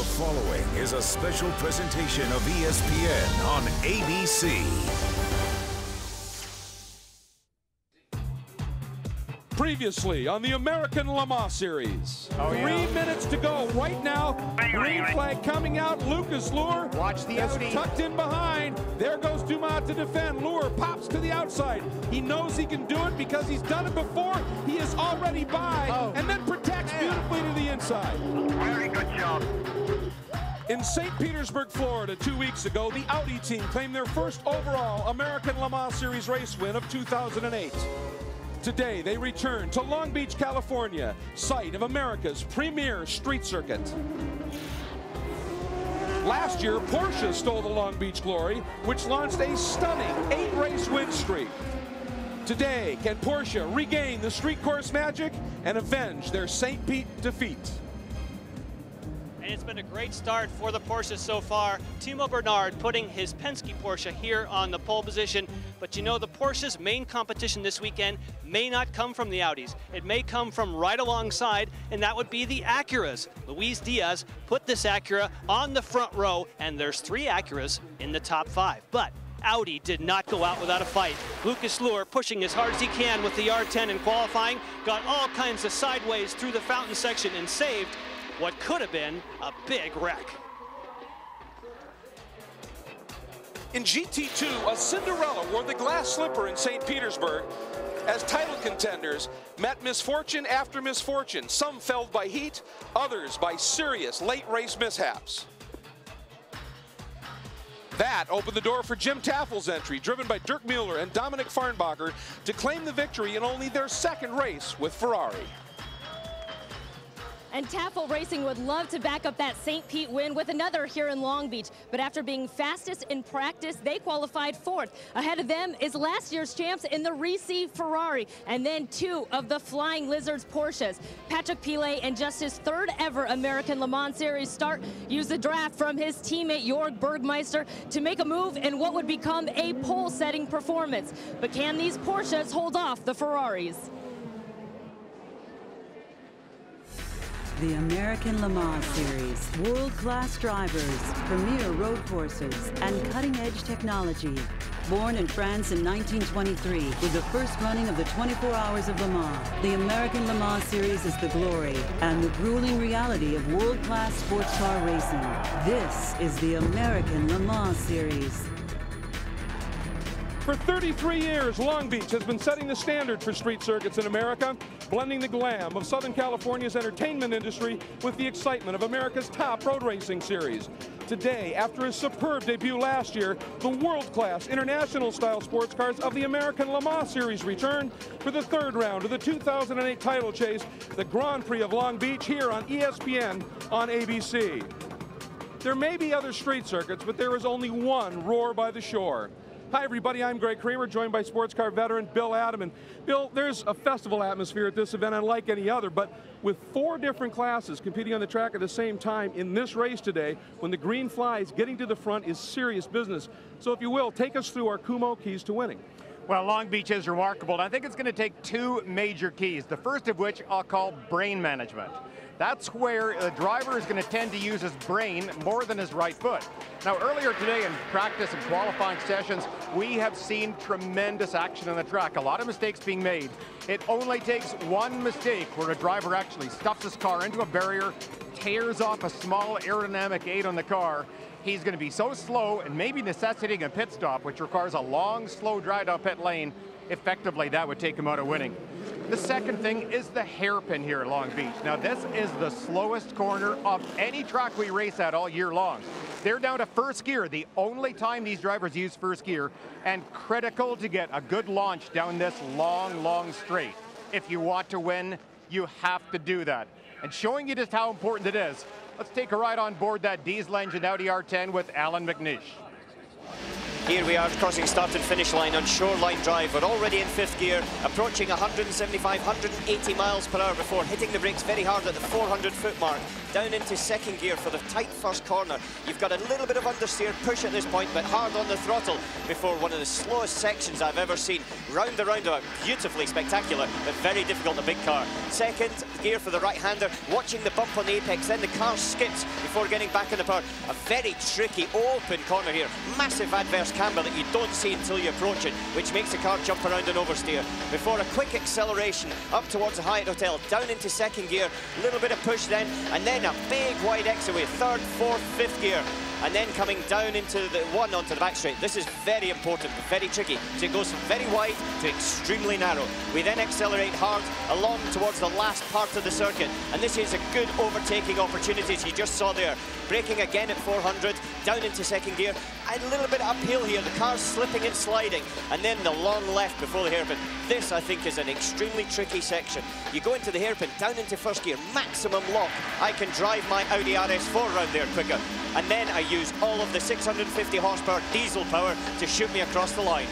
The following is a special presentation of ESPN on ABC. Previously on the American Le Mans Series. 3 minutes to go right now. Green flag coming out. Lucas Luhr watch the Audi. Tucked in behind. There goes Dumas to defend. Luhr pops to the outside. He knows he can do it because he's done it before. He is already by and then protects beautifully to the inside. Very good job. In St. Petersburg, Florida, 2 weeks ago, the Audi team claimed their first overall American Le Mans Series race win of 2008. Today, they return to Long Beach, California, site of America's premier street circuit. Last year, Porsche stole the Long Beach glory, which launched a stunning 8-race win streak. Today, can Porsche regain the street course magic and avenge their St. Pete defeat? And it's been a great start for the Porsche so far. Timo Bernard putting his Penske Porsche here on the pole position. But you know, the Porsche's main competition this weekend may not come from the Audis. It may come from right alongside, and that would be the Acuras. Luis Diaz put this Acura on the front row, and there's 3 Acuras in the top 5. But Audi did not go out without a fight. Lucas Luhr pushing as hard as he can with the R10 in qualifying, got all kinds of sideways through the fountain section and saved what could have been a big wreck. In GT2, a Cinderella wore the glass slipper in St. Petersburg as title contenders met misfortune after misfortune, some felled by heat, others by serious late race mishaps. That opened the door for Jim Taffel's entry, driven by Dirk Mueller and Dominic Farnbacher, to claim the victory in only their 2nd race with Ferrari. And Taffel Racing would love to back up that St. Pete win with another here in Long Beach. But after being fastest in practice, they qualified 4th. Ahead of them is last year's champs in the Risi Ferrari, and then 2 of the Flying Lizards Porsches. Patrick Pilet, and just his 3rd ever American Le Mans Series start, used the draft from his teammate Jörg Bergmeister to make a move in what would become a pole-setting performance. But can these Porsches hold off the Ferraris? The American Le Mans Series, world-class drivers, premier road courses, and cutting-edge technology. Born in France in 1923 with the first running of the 24 Hours of Le Mans, the American Le Mans Series is the glory and the grueling reality of world-class sports car racing. This is the American Le Mans Series. For 33 years, Long Beach has been setting the standard for street circuits in America, blending the glam of Southern California's entertainment industry with the excitement of America's top road racing series. Today, after a superb debut last year, the world-class international-style sports cars of the American Le Mans Series return for the 3rd round of the 2008 title chase, the Grand Prix of Long Beach, here on ESPN on ABC. There may be other street circuits, but there is only one Roar by the Shore. Hi everybody, I'm Greg Kramer, joined by sports car veteran Bill Adam. And Bill, there's a festival atmosphere at this event unlike any other, but with 4 different classes competing on the track at the same time in this race today, when the green flies, getting to the front is serious business. So if you will, take us through our Kumo keys to winning. Well, Long Beach is remarkable, and I think it's going to take 2 major keys, the first of which I'll call brain management. That's where the driver is going to tend to use his brain more than his right foot. Now, earlier today in practice and qualifying sessions, we have seen tremendous action on the track, a lot of mistakes being made. It only takes one mistake where a driver actually stuffs his car into a barrier, tears off a small aerodynamic aid on the car. He's going to be so slow and maybe necessitating a pit stop, which requires a long, slow drive down pit lane. Effectively, that would take him out of winning. The second thing is the hairpin here at Long Beach. Now, this is the slowest corner of any track we race at all year long. They're down to 1st gear, the only time these drivers use 1st gear, and critical to get a good launch down this long, long straight. If you want to win, you have to do that. And showing you just how important it is, let's take a ride on board that diesel engine Audi R10 with Alan McNish. Here we are crossing start and finish line on Shoreline Drive. We're already in 5th gear, approaching 175, 180 miles per hour before hitting the brakes very hard at the 400-foot mark. down into second gear for the tight first corner. You've got a little bit of understeer push at this point, but hard on the throttle before one of the slowest sections I've ever seen. Round the roundabout, beautifully spectacular, but very difficult in a big car. Second gear for the right-hander, watching the bump on the apex, then the car skips before getting back in the power. A very tricky open corner here. Massive adverse camber that you don't see until you approach it, which makes the car jump around and oversteer. Before a quick acceleration up towards the Hyatt Hotel, down into second gear, a little bit of push then, and then a big wide exit away, third, fourth, fifth gear, and then coming down into the one onto the back straight. This is very important, but very tricky. So it goes from very wide to extremely narrow. We then accelerate hard along towards the last part of the circuit, and this is a good overtaking opportunity, as you just saw there. Braking again at 400, down into second gear, and a little bit uphill here. The car's slipping and sliding, and then the long left before the hairpin. This, I think, is an extremely tricky section. You go into the hairpin, down into first gear, maximum lock. I can drive my Audi RS4 around there quicker, and then I use all of the 650 horsepower diesel power to shoot me across the line.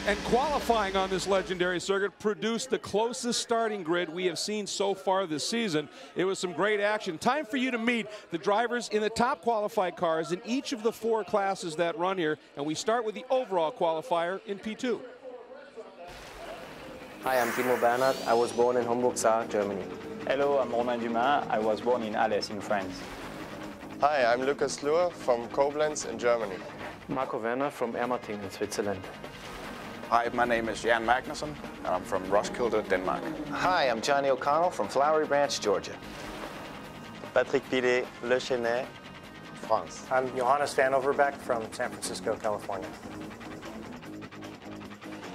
And qualifying on this legendary circuit produced the closest starting grid we have seen so far this season. It was some great action. Time for you to meet the drivers in the top qualified cars in each of the 4 classes that run here. And we start with the overall qualifier in P2. Hi, I'm Timo Bernhard. I was born in Homburg-Saar, Germany. Hello, I'm Romain Dumas. I was born in Alès in France. Hi, I'm Lucas Luhr from Koblenz in Germany. Marco Werner from Ermating in Switzerland. Hi, my name is Jan Magnussen, and I'm from Roskilde, Denmark. Hi, I'm Johnny O'Connell from Flowery Branch, Georgia. Patrick Pilet, Le Chesnay, France. I'm Johannes Van Overbeck from San Francisco, California.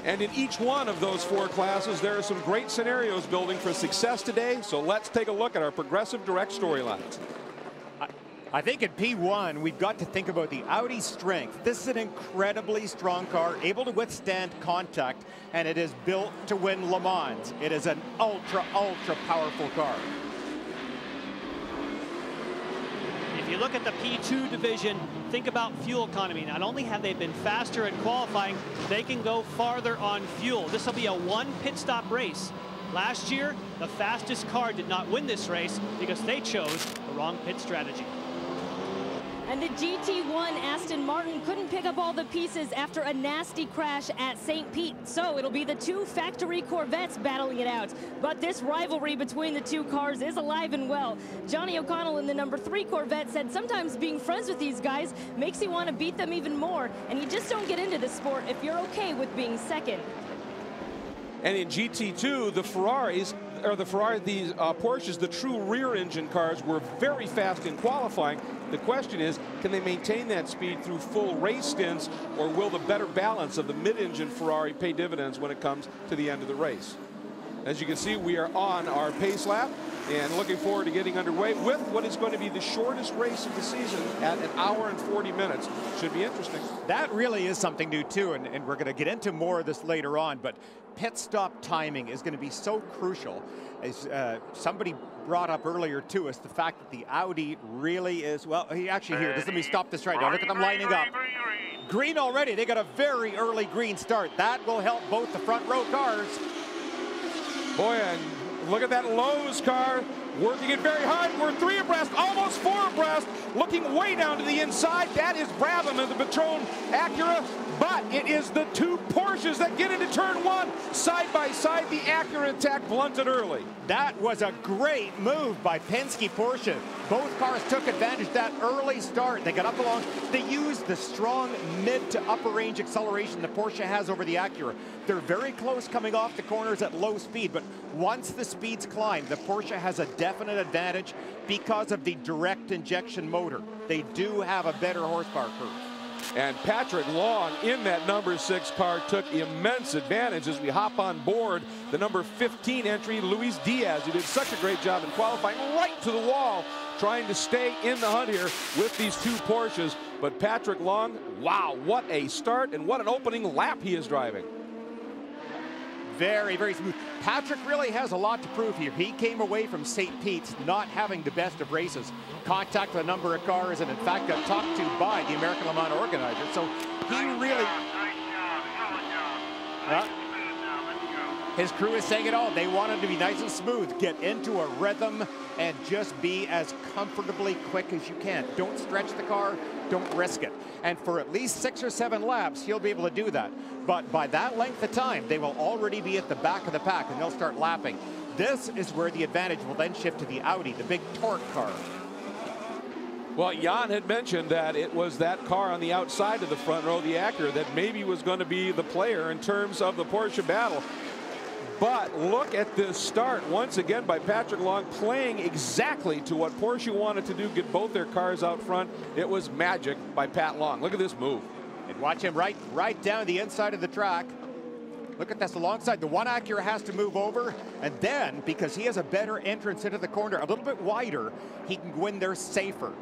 And in each one of those 4 classes, there are some great scenarios building for success today. So let's take a look at our Progressive Direct storylines. I think in P1, we've got to think about the Audi strength. This is an incredibly strong car, able to withstand contact, and it is built to win Le Mans. It is an ultra, ultra powerful car. If you look at the P2 division, think about fuel economy. Not only have they been faster at qualifying, they can go farther on fuel. This will be a 1 pit stop race. Last year, the fastest car did not win this race because they chose the wrong pit strategy. And the GT1 Aston Martin couldn't pick up all the pieces after a nasty crash at St. Pete. So it'll be the 2 factory Corvettes battling it out. But this rivalry between the 2 cars is alive and well. Johnny O'Connell in the number 3 Corvette said sometimes being friends with these guys makes you want to beat them even more. And you just don't get into the sport if you're okay with being second. And in GT2, the Ferraris, or the Porsches, the true rear engine cars, were very fast in qualifying. The question is, can they maintain that speed through full race stints, or will the better balance of the mid-engine Ferrari pay dividends when it comes to the end of the race? As you can see, we are on our pace lap and looking forward to getting underway with what is going to be the shortest race of the season at 1 hour and 40 minutes. Should be interesting. That really is something new too, and we're going to get into more of this later on, but pit stop timing is going to be so crucial. As somebody brought up earlier to us, the fact that the Audi really is, well, he actually here, just let me stop this right now. Look at them lining up. Green already, they got a very early green start. That will help both the front row cars. Boy, and look at that Lowe's car, working it very hard. We're 3 abreast, almost 4 abreast, looking way down to the inside. That is Brabham and the Patron Acura, but it is the 2 Porsches that get into turn 1. Side by side, the Acura attack blunted early. That was a great move by Penske Porsche. Both cars took advantage of that early start. They got up along. They used the strong mid to upper range acceleration the Porsche has over the Acura. They're very close coming off the corners at low speed, but once the speeds climb, the Porsche has a definite advantage because of the direct injection motor. They do have a better horsepower curve. And Patrick Long in that number 6 car took immense advantage as we hop on board the number 15 entry, Luis Diaz, who did such a great job in qualifying, right to the wall, trying to stay in the hunt here with these 2 Porsches. But Patrick Long, wow, what a start and what an opening lap he is driving. Very, very smooth. Patrick really has a lot to prove here. He came away from St. Pete's not having the best of races. Contact with a number of cars, and in fact got talked to by the American Le Mans organizer. So he really... His crew is saying it all. They want him to be nice and smooth, get into a rhythm, and just be as comfortably quick as you can. Don't stretch the car, don't risk it. And for at least 6 or 7 laps, he'll be able to do that. But by that length of time, they will already be at the back of the pack, and they'll start lapping. This is where the advantage will then shift to the Audi, the big torque car. Well, Jan had mentioned that it was that car on the outside of the front row, the Acura, that maybe was going to be the player in terms of the Porsche battle. But look at this start once again by Patrick Long, playing exactly to what Porsche wanted to do, get both their cars out front. It was magic by Pat Long. Look at this move. And watch him right down the inside of the track. Look at this alongside. The one Acura has to move over, and then because he has a better entrance into the corner, a little bit wider, he can go in there safer.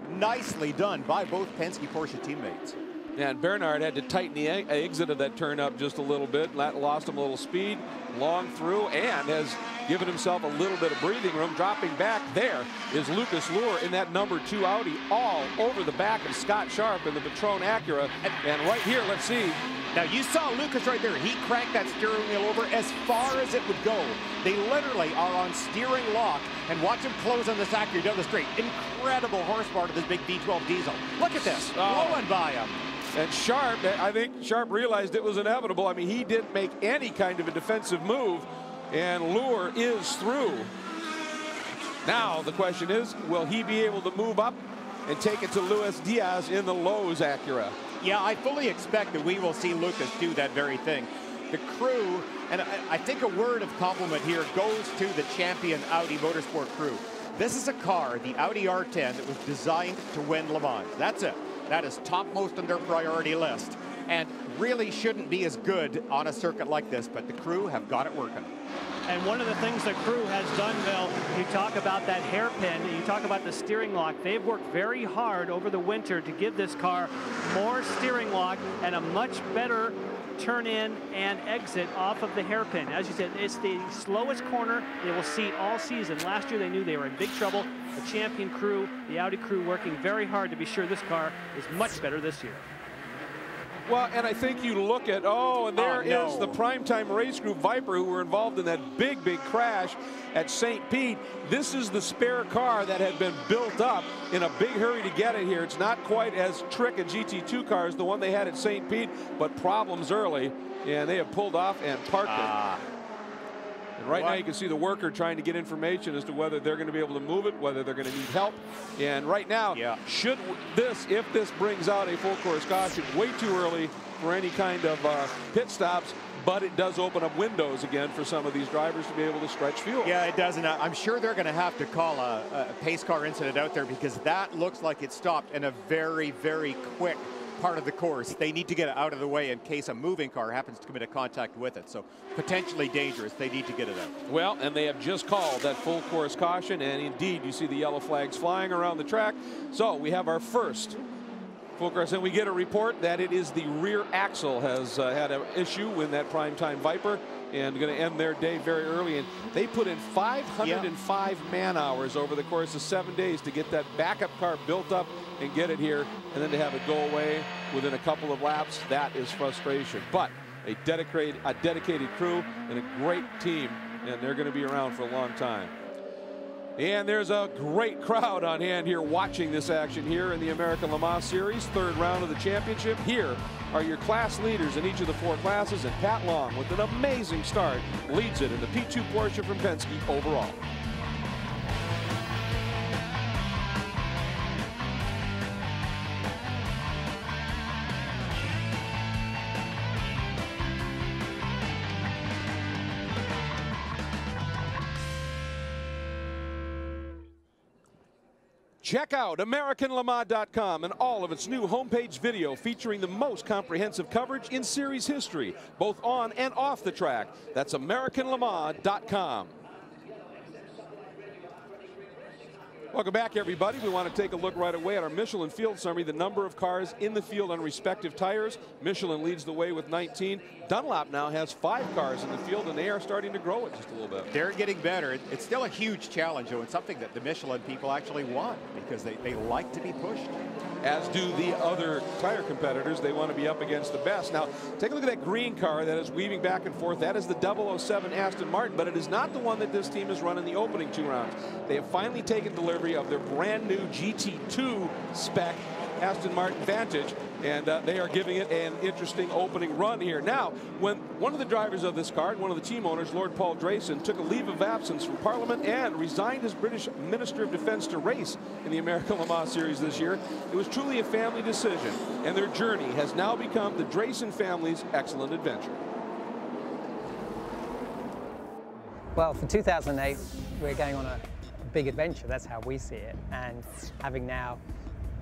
Nicely done by both Penske Porsche teammates. And Bernard had to tighten the exit of that turn up just a little bit. That lost him a little speed. Long through, and has given himself a little bit of breathing room. Dropping back, there is Lucas Luhr in that #2 Audi, all over the back of Scott Sharp in the Patron Acura. And right here, let's see. Now you saw Lucas right there. He cranked that steering wheel over as far as it would go. They literally are on steering lock, and watch him close on this Acura down the straight. Incredible horsepower to this big V12 diesel. Look at this, blowing by him. And Sharp, I think Sharp realized it was inevitable. I mean, he didn't make any kind of a defensive move, and Luhr is through. Now the question is, will he be able to move up and take it to Luis Diaz in the Lowe's Acura? Yeah, I fully expect that we will see Lucas do that very thing. The crew, and I think a word of compliment here goes to the champion Audi Motorsport crew. This is a car, the Audi R10, that was designed to win Le Mans. That's it. That is topmost on their priority list, and really shouldn't be as good on a circuit like this, but the crew have got it working. And one of the things the crew has done, Bill, you talk about that hairpin, you talk about the steering lock. They've worked very hard over the winter to give this car more steering lock and a much better turn in and exit off of the hairpin. As you said, it's the slowest corner they will see all season. Last year they knew they were in big trouble. The champion crew, the Audi crew, working very hard to be sure this car is much better this year. Well, and I think you look at, and there is the primetime race group Viper, who were involved in that big crash at St. Pete. This is the spare car that had been built up in a big hurry to get it here. It's not quite as trick a GT2 car as the one they had at St. Pete, but problems early, and they have pulled off and parked it. And right now you can see the worker trying to get information as to whether they're going to be able to move it, whether they're going to need help. And right now, if this brings out a full course caution, way too early for any kind of pit stops, but it does open up windows again for some of these drivers to be able to stretch fuel. Yeah, it does, and I'm sure they're going to have to call a pace car incident out there, because that looks like it stopped in a very quick part of the course. They need to get it out of the way in case a moving car happens to come into contact with it. So potentially dangerous. They need to get it out. Well, and they have just called that full course caution, and indeed you see the yellow flags flying around the track. So we have our first full course, and we get a report that it is the rear axle has had an issue with that primetime Viper, and going to end their day very early. And they put in 505 man hours over the course of 7 days to get that backup car built up and get it here, and then to have it go away within a couple of laps. That is frustration. But a dedicated crew and a great team, and they're going to be around for a long time. And there's a great crowd on hand here watching this action here in the American Le Mans Series, third round of the championship. Here are your class leaders in each of the 4 classes, and Pat Long, with an amazing start, leads it in the P2 Porsche from Penske overall. Check out AmericanLeMans.com and all of its new homepage video featuring the most comprehensive coverage in series history, both on and off the track. That's AmericanLeMans.com. Welcome back, everybody. We want to take a look right away at our Michelin field summary, the number of cars in the field on respective tires. Michelin leads the way with 19. Dunlop now has 5 cars in the field, and they are starting to grow it just a little bit. They're getting better. It's still a huge challenge, though, and something that the Michelin people actually want, because they like to be pushed. as do the other tire competitors. They want to be up against the best. Now, take a look at that green car that is weaving back and forth. That is the 007 Aston Martin, but it is not the one that this team has run in the opening 2 rounds. They have finally taken delivery of their brand new GT2 spec Aston Martin Vantage, and they are giving it an interesting opening run here. Now, when one of the drivers of this car, one of the team owners, Lord Paul Dyson, took a leave of absence from Parliament and resigned as British Minister of Defence to race in the American Le Mans Series this year, it was truly a family decision, and their journey has now become the Dyson family's excellent adventure. Well, for 2008, we're going on a big adventure. That's how we see it, and having now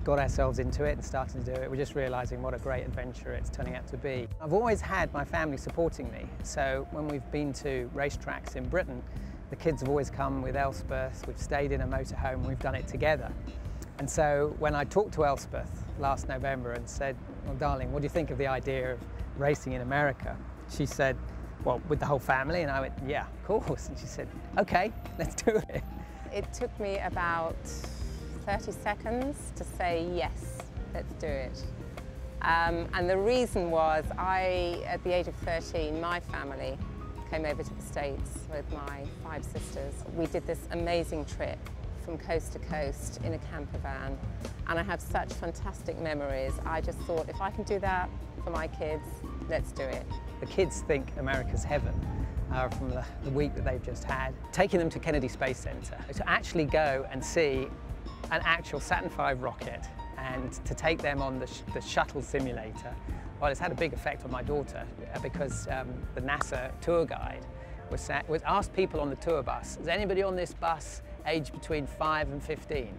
got ourselves into it and starting to do it, we're just realizing what a great adventure it's turning out to be. I've always had my family supporting me, so when we've been to racetracks in Britain, the kids have always come with Elspeth. We've stayed in a motorhome, we've done it together. And so when I talked to Elspeth last November and said, well, darling, what do you think of the idea of racing in America? She said, well, with the whole family? And I went, yeah, of course. And she said, okay, let's do it. It took me about 30 seconds to say yes, let's do it. And the reason was at the age of 13, my family came over to the States with my 5 sisters. We did this amazing trip from coast to coast in a camper van, and I have such fantastic memories. I just thought, if I can do that for my kids, let's do it. The kids think America's heaven from the week that they've just had. Taking them to Kennedy Space Center to actually go and see an actual Saturn V rocket and to take them on the shuttle simulator, well, it's had a big effect on my daughter because the NASA tour guide was asked people on the tour bus, is anybody on this bus aged between 5 and 15?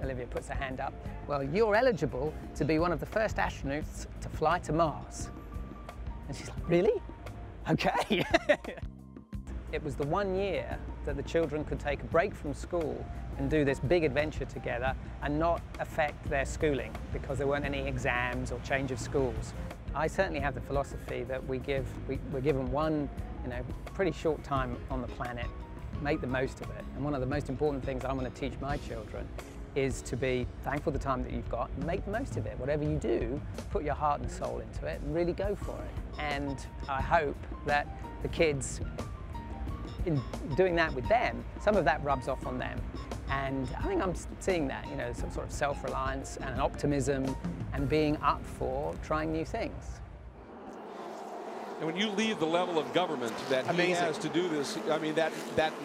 Olivia puts her hand up. Well, you're eligible to be one of the first astronauts to fly to Mars. And she's like, really? Okay. It was the 1 year that the children could take a break from school and do this big adventure together and not affect their schooling because there weren't any exams or change of schools. I certainly have the philosophy that we're given one, pretty short time on the planet, make the most of it. And one of the most important things I'm going to teach my children is to be thankful for the time that you've got and make the most of it. Whatever you do, put your heart and soul into it and really go for it. And I hope that the kids, in doing that with them, some of that rubs off on them. And I think I'm seeing that, some sort of self-reliance and an optimism and being up for trying new things. And when you leave the level of government that he has to do this, I mean, that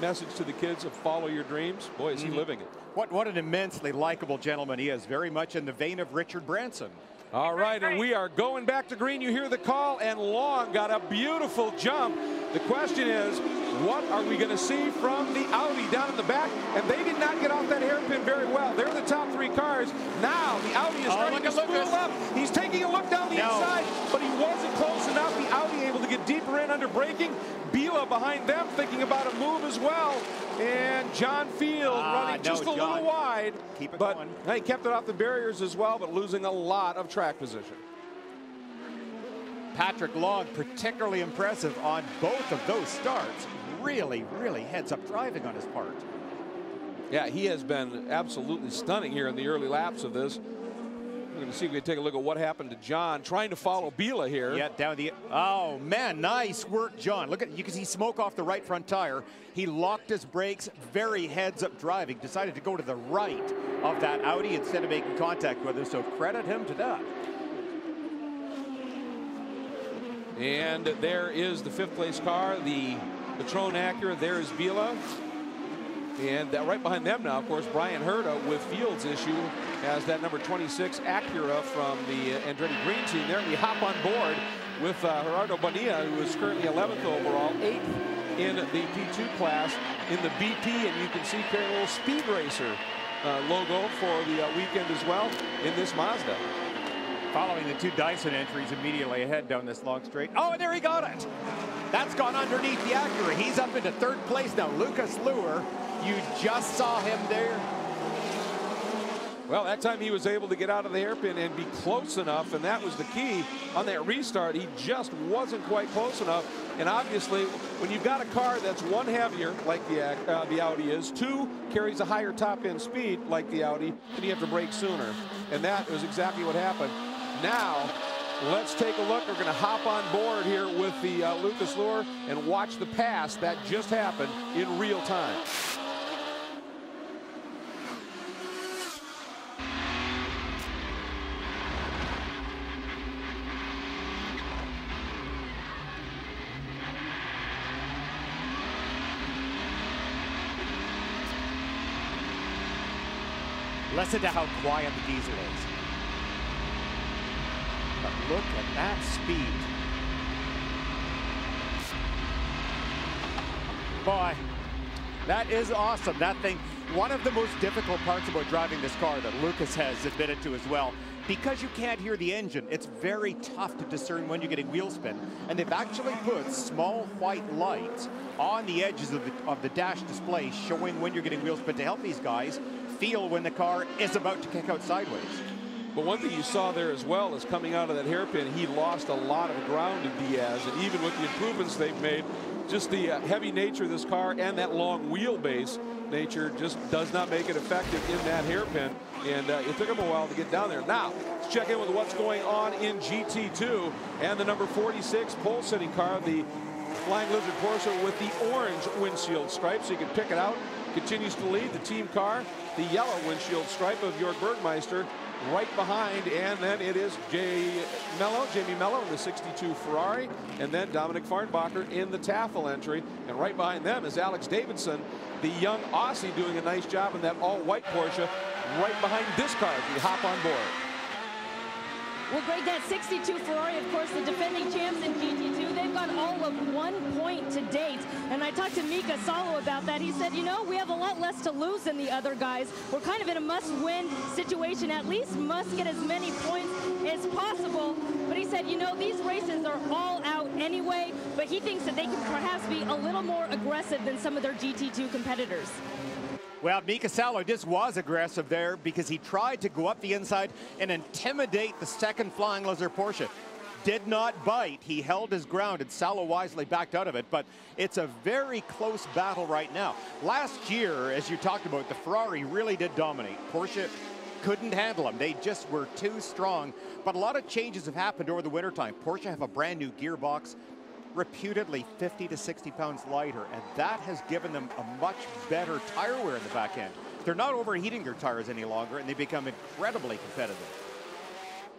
message to the kids of follow your dreams, boy, is he living it. What an immensely likable gentleman he is, very much in the vein of Richard Branson. All right, and we are going back to green. You hear the call, and Long got a beautiful jump. The question is, what are we going to see from the Audi down in the back? And they did not get off that hairpin very well. They're the top 3 cars. Now the Audi is starting to spool up. He's taking a look down the inside, but he wasn't close enough. The Audi able to get deeper in under braking. BUBBA behind them thinking about a move as well. And John Field running just a little wide. Keep it going. He kept it off the barriers as well, but losing a lot of track position. Patrick Long, particularly impressive on both of those starts. Really, really heads-up driving on his part. Yeah, he has been absolutely stunning here in the early laps of this. We're going to see if we can take a look at what happened to John, trying to follow Biela here. Yeah, down the, oh man, nice work, John. Look at, you can see smoke off the right front tire. He locked his brakes, very heads-up driving, decided to go to the right of that Audi instead of making contact with it, so credit him to that. And there is the 5th place car, the Patron Acura. There is Biela. And right behind them now, of course, Brian Herta with Field's issue has that number 26 Acura from the Andretti Green team there. We hop on board with Gerardo Bonilla, who is currently 11th overall, 8th in the P2 class in the BP. And you can see carrying a little Speed Racer logo for the weekend as well in this Mazda. Following the 2 Dyson entries immediately ahead down this long straight. Oh, and there he got it. That's gone underneath the Acura. He's up into 3rd place now. Lucas Luer, you just saw him there. Well, that time he was able to get out of the hairpin and be close enough, and that was the key. On that restart, he just wasn't quite close enough. And obviously, when you've got a car that's one, heavier, like the Audi is, two, carries a higher top-end speed, like the Audi, then you have to brake sooner. And that was exactly what happened. Now, let's take a look. We're going to hop on board here with the Lucas Luhr and watch the pass that just happened in real time. Listen to how quiet the diesel is. But look at that speed. Boy, that is awesome. That thing, one of the most difficult parts about driving this car that Lucas has admitted to as well, because you can't hear the engine, it's very tough to discern when you're getting wheel spin. And they've actually put small white lights on the edges of the dash display showing when you're getting wheel spin to help these guys feel when the car is about to kick out sideways. But one thing you saw there as well is coming out of that hairpin, he lost a lot of ground to Diaz, and even with the improvements they've made, just the heavy nature of this car and that long wheelbase nature just does not make it effective in that hairpin, and it took him a while to get down there. Now, let's check in with what's going on in GT2 and the number 46 pole-sitting car, the Flying Lizard Porsche with the orange windshield stripe, so you can pick it out. Continues to lead the team car, the yellow windshield stripe of Jörg Bergmeister right behind, and then it is Jamie Mello in the 62 Ferrari, and then Dominic Farnbacher in the Tafel entry, and right behind them is Alex Davidson, the young Aussie, doing a nice job in that all-white Porsche right behind this car as we hop on board. Well, Greg, that 62 Ferrari, of course, the defending champs in GT2, they've got all of 1 point to date. And I talked to Mika Salo about that. He said, you know, we have a lot less to lose than the other guys. We're kind of in a must-win situation, at least must get as many points as possible. But he said, you know, these races are all out anyway, but he thinks that they can perhaps be a little more aggressive than some of their GT2 competitors. Well, Mika Salo just was aggressive there because he tried to go up the inside and intimidate the second Flying Lizard Porsche. Did not bite. He held his ground, and Salo wisely backed out of it. But it's a very close battle right now. Last year, as you talked about, the Ferrari really did dominate. Porsche couldn't handle them. They just were too strong. But a lot of changes have happened over the wintertime. Porsche have a brand new gearbox, reputedly 50 to 60 pounds lighter, and that has given them a much better tire wear in the back end. They're not overheating their tires any longer, and they become incredibly competitive.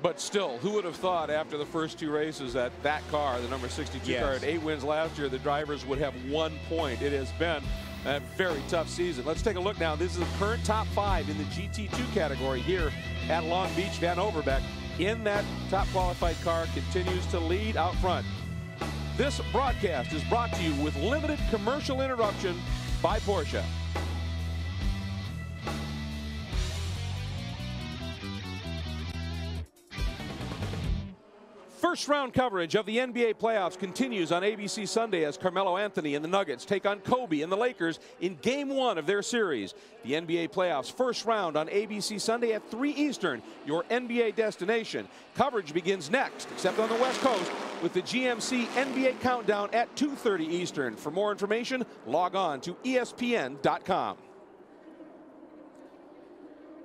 But still, who would have thought after the first two races that that car, the number 62 car, had 8 wins last year, the drivers would have 1 point. It has been a very tough season. Let's take a look now. This is the current top 5 in the GT2 category here at Long Beach. Van Overbeek in that top qualified car continues to lead out front. This broadcast is brought to you with limited commercial interruption by Porsche. First round coverage of the NBA playoffs continues on ABC Sunday as Carmelo Anthony and the Nuggets take on Kobe and the Lakers in Game 1 of their series. The NBA playoffs first round on ABC Sunday at 3 Eastern, your NBA destination. Coverage begins next, except on the West Coast, with the GMC NBA Countdown at 2:30 Eastern. For more information, log on to ESPN.com.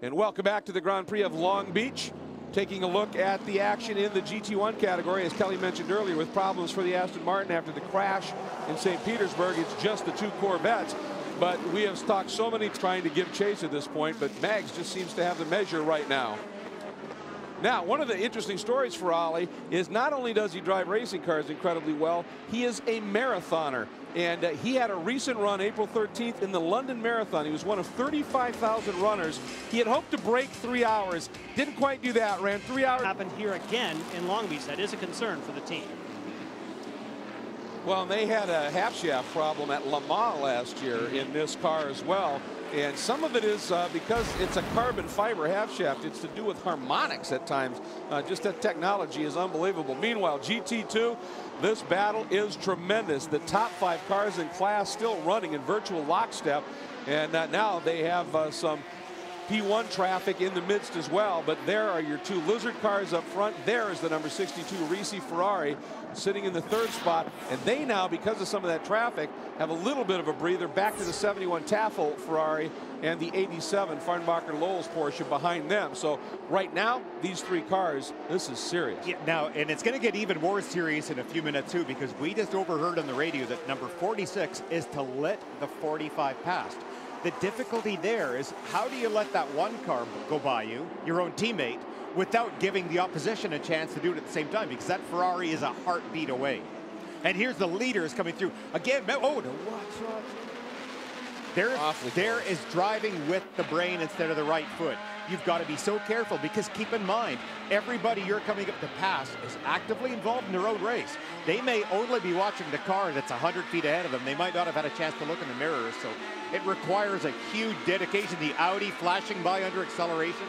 And welcome back to the Grand Prix of Long Beach. Taking a look at the action in the GT1 category, as Kelly mentioned earlier, with problems for the Aston Martin after the crash in St. Petersburg. It's just the 2 Corvettes, but we have stocked so many trying to give chase at this point, but Mags just seems to have the measure right now. Now, one of the interesting stories for Ollie is not only does he drive racing cars incredibly well, he is a marathoner. And he had a recent run April 13th in the London Marathon. He was one of 35,000 runners. He had hoped to break 3 hours. Didn't quite do that. Ran 3 hours. Happened here again in Long Beach. That is a concern for the team. Well, they had a half shaft problem at Le Mans last year in this car as well. And some of it is because it's a carbon fiber half shaft. It's to do with harmonics at times. Just that technology is unbelievable. Meanwhile, GT2, this battle is tremendous. The top 5 cars in class still running in virtual lockstep. And now they have some P1 traffic in the midst as well, but there are your two Lizard cars up front. There is the number 62 Risi Ferrari sitting in the third spot, and they now, because of some of that traffic, have a little bit of a breather back to the 71 Tafel Ferrari and the 87 Farnbacher Lowell's Porsche behind them. So right now, these three cars, this is serious. Yeah, now, and it's going to get even more serious in a few minutes too, because we just overheard on the radio that number 46 is to let the 45 past. The difficulty there is, how do you let that one car go by you, your own teammate, without giving the opposition a chance to do it at the same time? Because that Ferrari is a heartbeat away. And here's the leaders coming through. Again, oh, no, watch. There is driving with the brain instead of the right foot. You've got to be so careful, because keep in mind, everybody you're coming up to pass is actively involved in their own race. They may only be watching the car that's 100 feet ahead of them. They might not have had a chance to look in the mirrors, so it requires a huge dedication. The Audi flashing by under acceleration.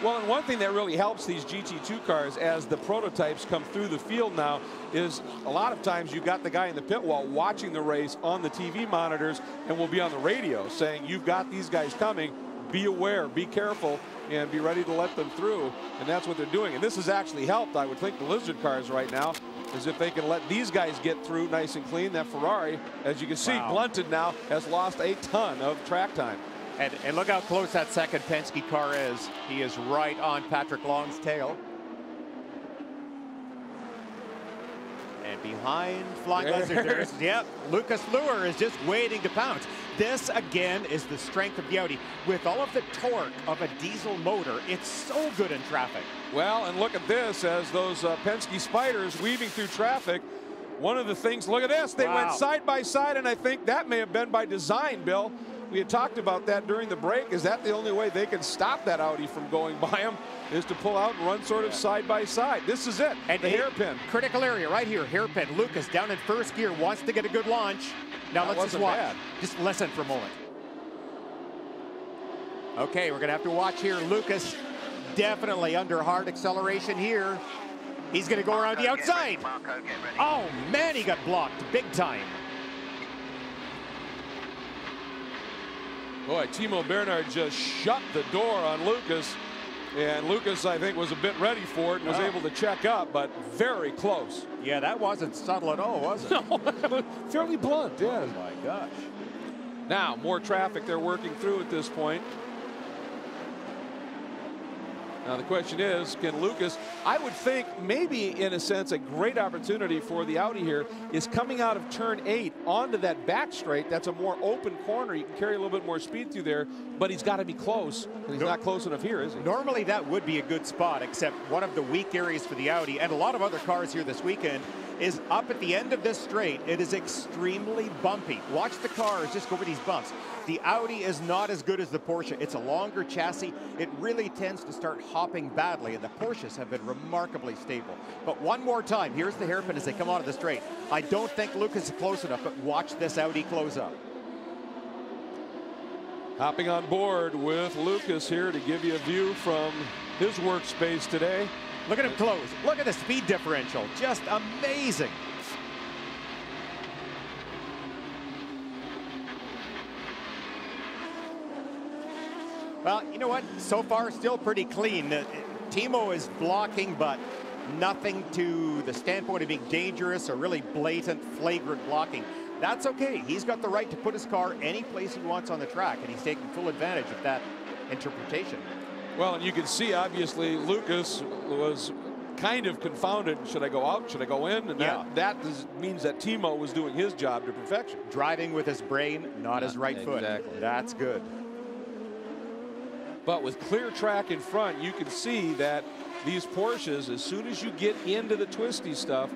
Well, and one thing that really helps these GT2 cars as the prototypes come through the field now is a lot of times you got the guy in the pit wall watching the race on the TV monitors and will be on the radio saying, you've got these guys coming, be aware, be careful, and be ready to let them through. And that's what they're doing. And this has actually helped, I would think, the Lizard cars right now, is if they can let these guys get through nice and clean. That Ferrari, as you can see, blunted now, has lost a ton of track time. And look how close that second Penske car is. He is right on Patrick Long's tail. And behind Flying Lizard, yep, Lucas Luhr is just waiting to pounce. This, again, is the strength of the Audi. With all of the torque of a diesel motor, it's so good in traffic. Well, and look at this, as those Penske Spiders weaving through traffic. One of the things, look at this, they went side by side, and I think that may have been by design, Bill. We had talked about that during the break. Is that the only way they can stop that Audi from going by them, is to pull out and run sort of side by side? This is it, and the hairpin. Critical area right here, hairpin. Lucas down in first gear, wants to get a good launch. Now let's just watch. Bad. Just listen for a moment. Okay, we're gonna have to watch here. Lucas definitely under hard acceleration here. He's gonna go around the outside. Oh man, he got blocked big time. Boy, Timo Bernhard just shut the door on Lucas. And Lucas, I think, was a bit ready for it and was able to check up, but very close. Yeah, that wasn't subtle at all, was it? No, fairly blunt, yeah. Oh, my gosh. Now, more traffic they're working through at this point. Now, the question is, can Lucas, I would think maybe in a sense a great opportunity for the Audi here is coming out of turn 8 onto that back straight. That's a more open corner. You can carry a little bit more speed through there, but he's got to be close. And he's not close enough here, is he? Normally that would be a good spot, except one of the weak areas for the Audi and a lot of other cars here this weekend is up at the end of this straight. It is extremely bumpy. Watch the cars just go over these bumps. The Audi is not as good as the Porsche. It's a longer chassis. It really tends to start hopping badly, and the Porsches have been remarkably stable. But one more time, here's the hairpin as they come out of the straight. I don't think Lucas is close enough, but watch this Audi close up. Hopping on board with Lucas here to give you a view from his workspace today. Look at him close. Look at the speed differential. Just amazing. Well, you know what? So far, still pretty clean. Timo is blocking, but nothing to the standpoint of being dangerous or really blatant, flagrant blocking. That's okay. He's got the right to put his car any place he wants on the track, and he's taking full advantage of that interpretation. Well, and you can see, obviously, Lucas was kind of confounded. Should I go out? Should I go in? And that means that Timo was doing his job to perfection. Driving with his brain, not his right foot. That's good. But with clear track in front, you can see that these Porsches, as soon as you get into the twisty stuff,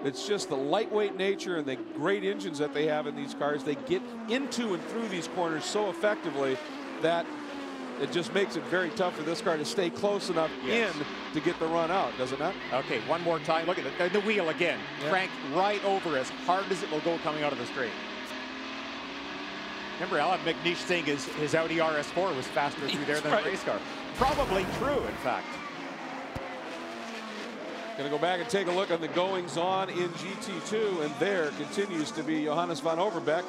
it's just the lightweight nature and the great engines that they have in these cars. They get into and through these corners so effectively that it just makes it very tough for this car to stay close enough in to get the run out, does it not? Okay, one more time. Look at the wheel again. Cranked right over as hard as it will go coming out of the straight. Remember Alan McNeish saying his Audi RS4 was faster through there than a race car. Probably true, in fact. Going to go back and take a look on the goings on in GT2, and there continues to be Johannes van Overbeek.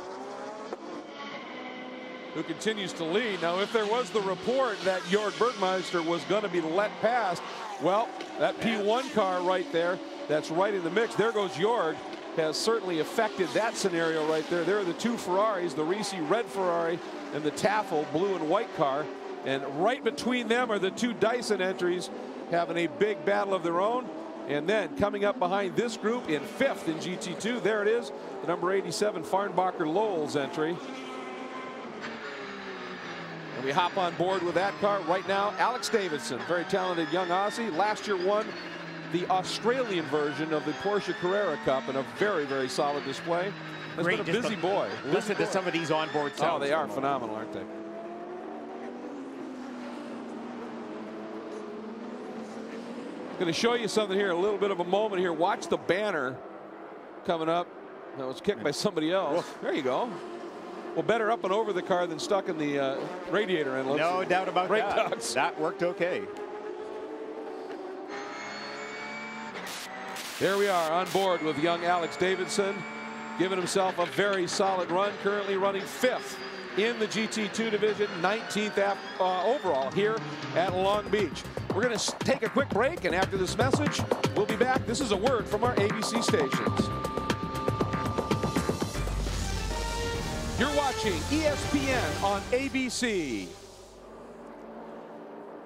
who continues to lead. Now, if there was the report that Jörg Bergmeister was going to be let past, well, that P1 car right there, that's right in the mix. There goes Jörg. Has certainly affected that scenario right there. There are the two Ferraris, the Risi red Ferrari and the Tafel blue and white car. And right between them are the two Dyson entries having a big battle of their own. And then coming up behind this group in 5th in GT2, there it is, the number 87 Farnbacher-Lowell's entry. And we hop on board with that car right now. Alex Davidson, very talented young Aussie. Last year won the Australian version of the Porsche Carrera Cup in a very, very solid display. Has been a busy boy. Listen to some of these onboard sounds. Oh, they are phenomenal, aren't they? Going to show you something here, a little bit of a moment here. Watch the banner coming up. That was kicked by somebody else. There you go. Well, better up and over the car than stuck in the radiator inlet. No doubt about that. Ducts. That worked okay. There we are on board with young Alex Davidson, giving himself a very solid run, currently running 5th in the GT2 division, 19th overall here at Long Beach. We're going to take a quick break, and after this message, we'll be back. This is a word from our ABC stations. You're watching ESPN on ABC.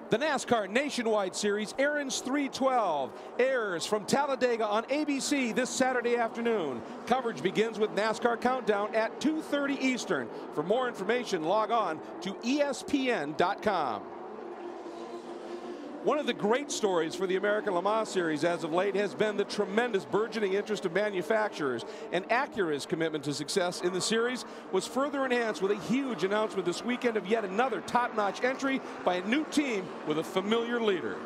The NASCAR Nationwide Series Aaron's 312 airs from Talladega on ABC this Saturday afternoon. Coverage begins with NASCAR Countdown at 2:30 Eastern. For more information, log on to ESPN.com. One of the great stories for the American Le Mans Series as of late has been the tremendous burgeoning interest of manufacturers, and Acura's commitment to success in the series was further enhanced with a huge announcement this weekend of yet another top-notch entry by a new team with a familiar leader.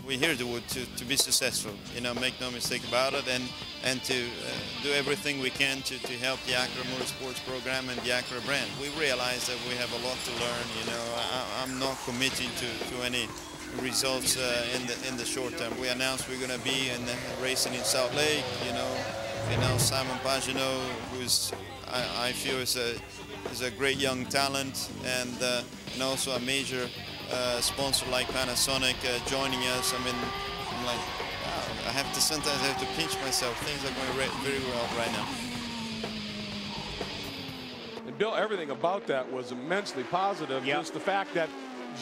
We're here to be successful, you know, make no mistake about it, and to do everything we can to help the Acura Motorsports program and the Acura brand. We realize that we have a lot to learn, you know. I'm not committing to any results in the short term. We announced we're going to be racing in Salt Lake, you know, Simon Pagenaud, who's I feel is a great young talent, and also a major sponsor like Panasonic joining us. I mean, I'm like, wow, sometimes I have to pinch myself. Things are going very well right now. And Bill, everything about that was immensely positive. Yep. Just the fact that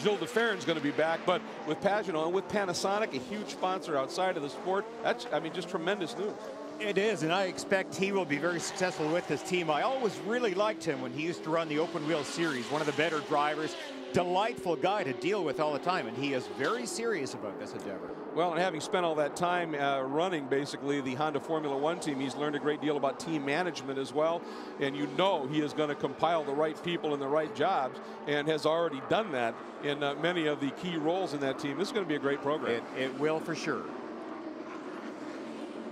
Gilles de Ferran's going to be back, but with Pagenaud and with Panasonic, a huge sponsor outside of the sport, that's, I mean, just tremendous news. It is, and I expect he will be very successful with this team. I always really liked him when he used to run the open wheel series, one of the better drivers. Delightful guy to deal with all the time, and he is very serious about this endeavor. Well, and having spent all that time running basically the Honda Formula One team, he's learned a great deal about team management as well, and you know he is going to compile the right people in the right jobs, and has already done that in many of the key roles in that team. This is going to be a great program. It will for sure.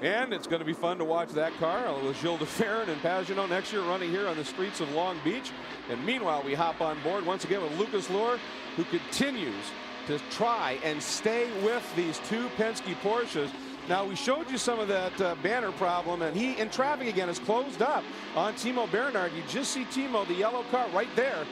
And it's going to be fun to watch that car with Gilles de Ferran and Pagenaud next year running here on the streets of Long Beach. And meanwhile, we hop on board once again with Lucas Luhr, who continues to try and stay with these two Penske Porsches. Now, we showed you some of that banner problem, and he, in traffic again, is closed up on Timo Bernhard. You just see Timo, the yellow car, right there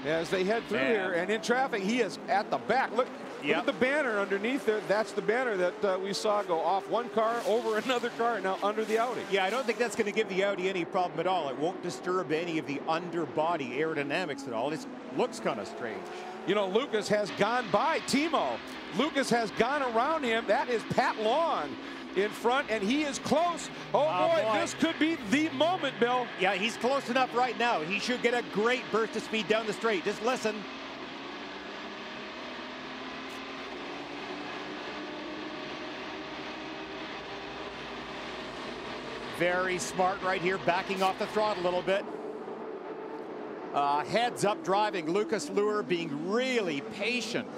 as they head through here. And in traffic, he is at the back. Look. Look at the banner underneath there. That's the banner that we saw go off one car, over another car, now under the Audi. Yeah, I don't think that's going to give the Audi any problem at all. It won't disturb any of the underbody aerodynamics at all. It looks kind of strange. You know, Lucas has gone by Timo. Lucas has gone around him. That is Pat Long in front, and he is close. Oh, boy, this could be the moment, Bill. Yeah, he's close enough right now. He should get a great burst of speed down the straight. Just listen. Very smart right here, backing off the throttle a little bit. Heads up driving, Lucas Luhr being really patient.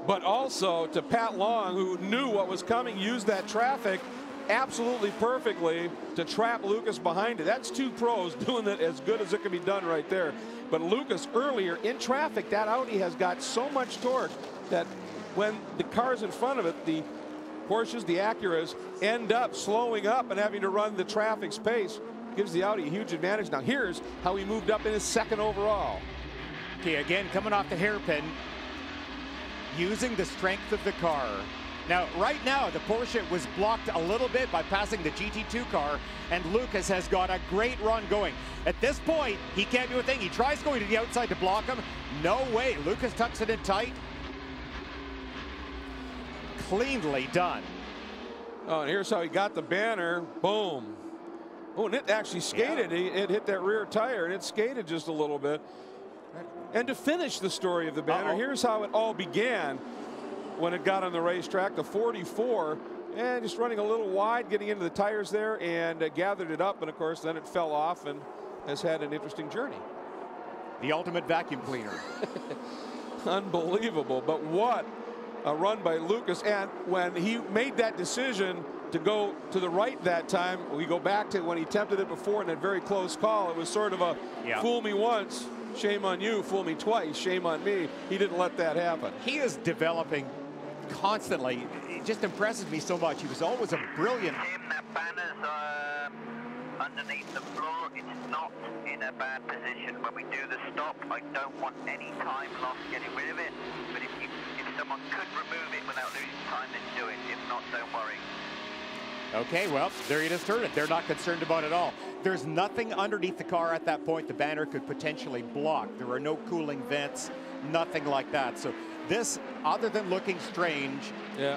But also to Pat Long, who knew what was coming, used that traffic absolutely perfectly to trap Lucas behind it. That's two pros doing it as good as it can be done right there. But Lucas earlier in traffic, that Audi has got so much torque that when the cars in front of it, the Porsches, the Acuras, end up slowing up and having to run the traffic's pace. gives the Audi a huge advantage. Now here's how he moved up in his second overall. Okay, again, coming off the hairpin, using the strength of the car. Now, right now, the Porsche was blocked a little bit by passing the GT2 car, and Lucas has got a great run going. At this point, he can't do a thing. He tries going to the outside to block him. No way. Lucas tucks it in tight. Cleanly done. Oh, and here's how he got the banner. Boom. Oh, and it actually skated. Yeah. It hit that rear tire, and it skated just a little bit. And to finish the story of the banner, here's how it all began. When it got on the racetrack, the 44, and just running a little wide, getting into the tires there, and gathered it up, and of course then it fell off and has had an interesting journey. The ultimate vacuum cleaner. Unbelievable, but what a run by Lucas. And when he made that decision to go to the right that time, we go back to when he attempted it before in that very close call. It was sort of a fool me once, shame on you, fool me twice, shame on me. He didn't let that happen. He is developing constantly. It just impresses me so much. He was always a brilliant. That banner's underneath the floor. It's not in a bad position. When we do the stop, I don't want any time lost getting rid of it. But if someone could remove it without losing time, then do it. If not, don't worry. Okay, well, there you just heard it. They're not concerned about it at all. There's nothing underneath the car at that point the banner could potentially block. There are no cooling vents, nothing like that. So this, other than looking strange,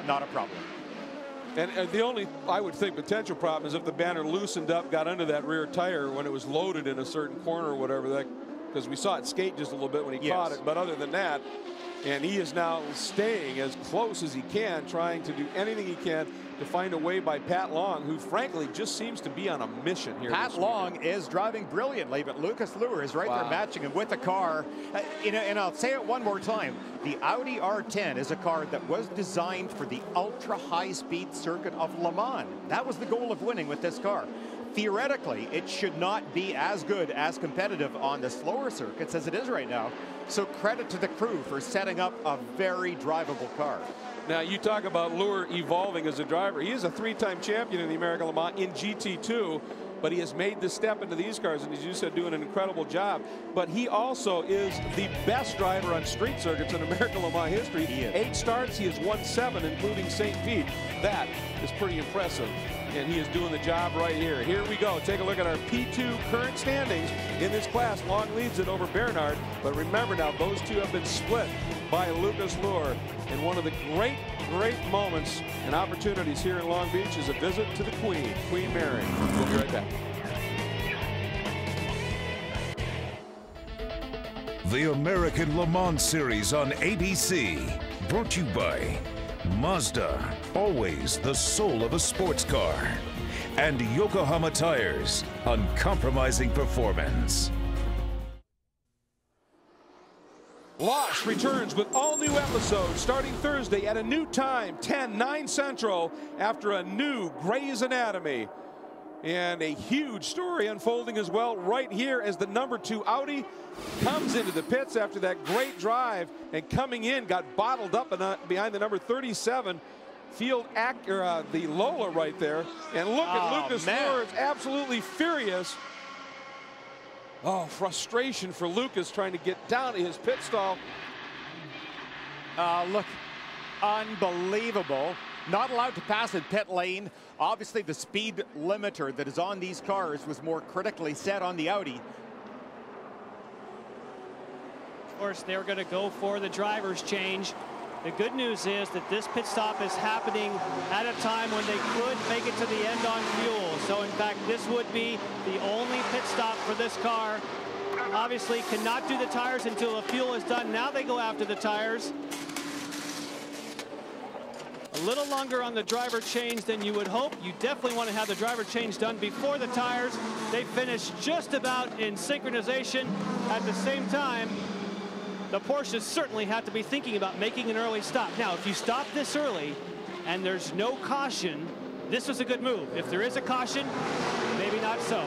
not a problem. And the only, I would think, potential problem is if the banner loosened up, got under that rear tire when it was loaded in a certain corner or whatever, that, because we saw it skate just a little bit when he caught it. But other than that, and he is now staying as close as he can, trying to do anything he can to find a way by Pat Long, who frankly just seems to be on a mission here. Pat Long is driving brilliantly, but Lucas Luhr is right there matching him with the car. And I'll say it one more time. The Audi R10 is a car that was designed for the ultra high-speed circuit of Le Mans. That was the goal of winning with this car. Theoretically, it should not be as good, as competitive on the slower circuits as it is right now. So credit to the crew for setting up a very drivable car. Now, you talk about Luhr evolving as a driver. He is a three-time champion in the American Le Mans in GT2, but he has made the step into these cars, and as you said, doing an incredible job. But he also is the best driver on street circuits in American Le Mans history. 8 starts, he has won 7, including St. Pete. That is pretty impressive, and he is doing the job right here. Here we go. Take a look at our P2 current standings in this class. Long leads it over Bernard, but remember now, those two have been split by Lucas Luhr. And one of the great moments and opportunities here in Long Beach is a visit to the Queen, Queen Mary. We'll be right back. The American Le Mans Series on ABC, brought to you by Mazda, always the soul of a sports car, and Yokohama Tires, uncompromising performance. Lost returns with all new episodes starting Thursday at a new time, 10/9 Central, after a new Grey's Anatomy. And a huge story unfolding as well right here as the number 2 Audi comes into the pits after that great drive, and coming in got bottled up behind the number 37 Field the Lola right there. And look at Lucas Luhr, is absolutely furious. Oh, frustration for Lucas trying to get down to his pit stall. Look, unbelievable. Not allowed to pass in pit lane. Obviously, the speed limiter that is on these cars was more critically set on the Audi. Of course, they're going to go for the driver's change. The good news is that this pit stop is happening at a time when they could make it to the end on fuel. So in fact, this would be the only pit stop for this car. Obviously cannot do the tires until the fuel is done. Now they go after the tires. A little longer on the driver change than you would hope. You definitely want to have the driver change done before the tires. They finish just about in synchronization. At the same time, the Porsches certainly have to be thinking about making an early stop. Now, if you stop this early and there's no caution, this was a good move. If there is a caution, maybe not so.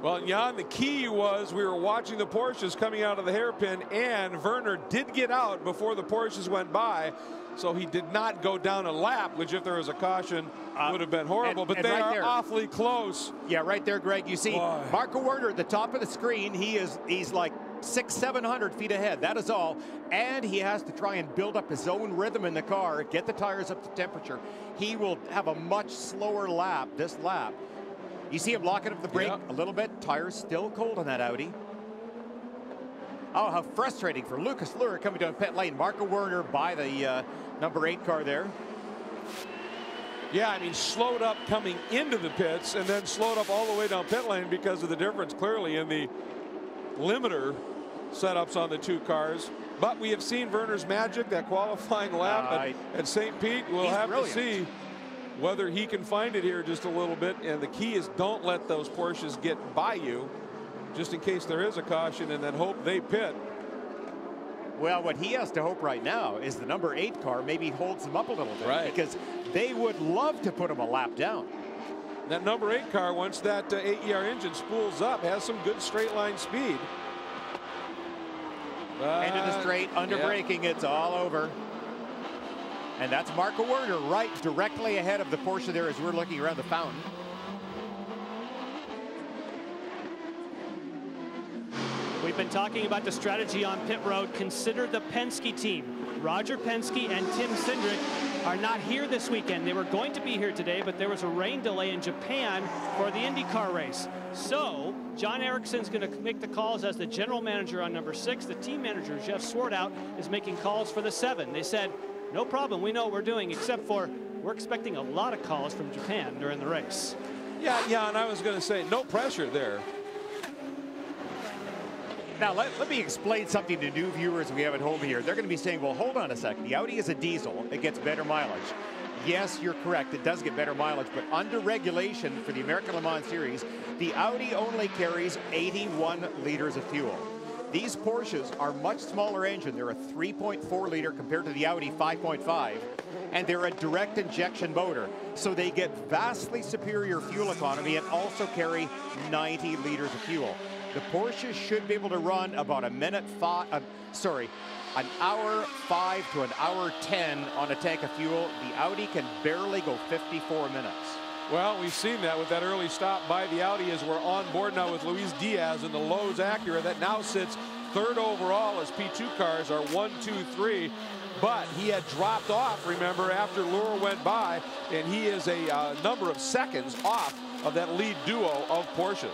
Well, Jan, the key was we were watching the Porsches coming out of the hairpin, and Werner did get out before the Porsches went by. so he did not go down a lap, which if there was a caution would have been horrible, but they are awfully close. Yeah, right there, Greg. You see Marco Werner at the top of the screen. He's like 600-700 feet ahead. That is all. And he has to try and build up his own rhythm in the car, get the tires up to temperature. He will have a much slower lap this lap. You see him locking up the brake a little bit. Tires still cold on that Audi. Oh, how frustrating for Lucas Luhr coming down pit lane. Marco Werner by the number 8 car there. Yeah, I mean, slowed up coming into the pits and then slowed up all the way down pit lane because of the difference clearly in the limiter setups on the 2 cars. But we have seen Werner's magic, that qualifying lap at St. Pete. We'll have to see whether he can find it here just a little bit. And the key is don't let those Porsches get by you, just in case there is a caution, and then hope they pit. Well, what he has to hope right now is the number 8 car maybe holds him up a little bit, because they would love to put him a lap down. That number 8 car, once that AER engine spools up, has some good straight line speed. Into the straight, under braking, it's all over. And that's Marco Werner right directly ahead of the Porsche there as we're looking around the fountain. We've been talking about the strategy on pit road. Consider the Penske team. Roger Penske and Tim Cindric are not here this weekend. They were going to be here today, but there was a rain delay in Japan for the IndyCar race. So John Ericsson's going to make the calls as the general manager on number 6. The team manager, Jeff Swartout, is making calls for the 7. They said, no problem, we know what we're doing, except for we're expecting a lot of calls from Japan during the race. Yeah, and I was going to say, no pressure there. Now, let me explain something to new viewers we have at home here. They're going to be saying, well, hold on a second. The Audi is a diesel. It gets better mileage. Yes, you're correct. It does get better mileage. But under regulation for the American Le Mans Series, the Audi only carries 81 liters of fuel. These Porsches are much smaller engine. They're a 3.4 liter compared to the Audi 5.5. And they're a direct injection motor. So they get vastly superior fuel economy and also carry 90 liters of fuel. The Porsche should be able to run about an hour 5 to an hour 10 on a tank of fuel. The Audi can barely go 54 minutes. Well, we've seen that with that early stop by the Audi as we're on board now with Luis Diaz in the Lowe's Acura that now sits 3rd overall as P2 cars are 1, 2, 3. But he had dropped off, remember, after Luhr went by, and he is a number of seconds off of that lead duo of Porsches.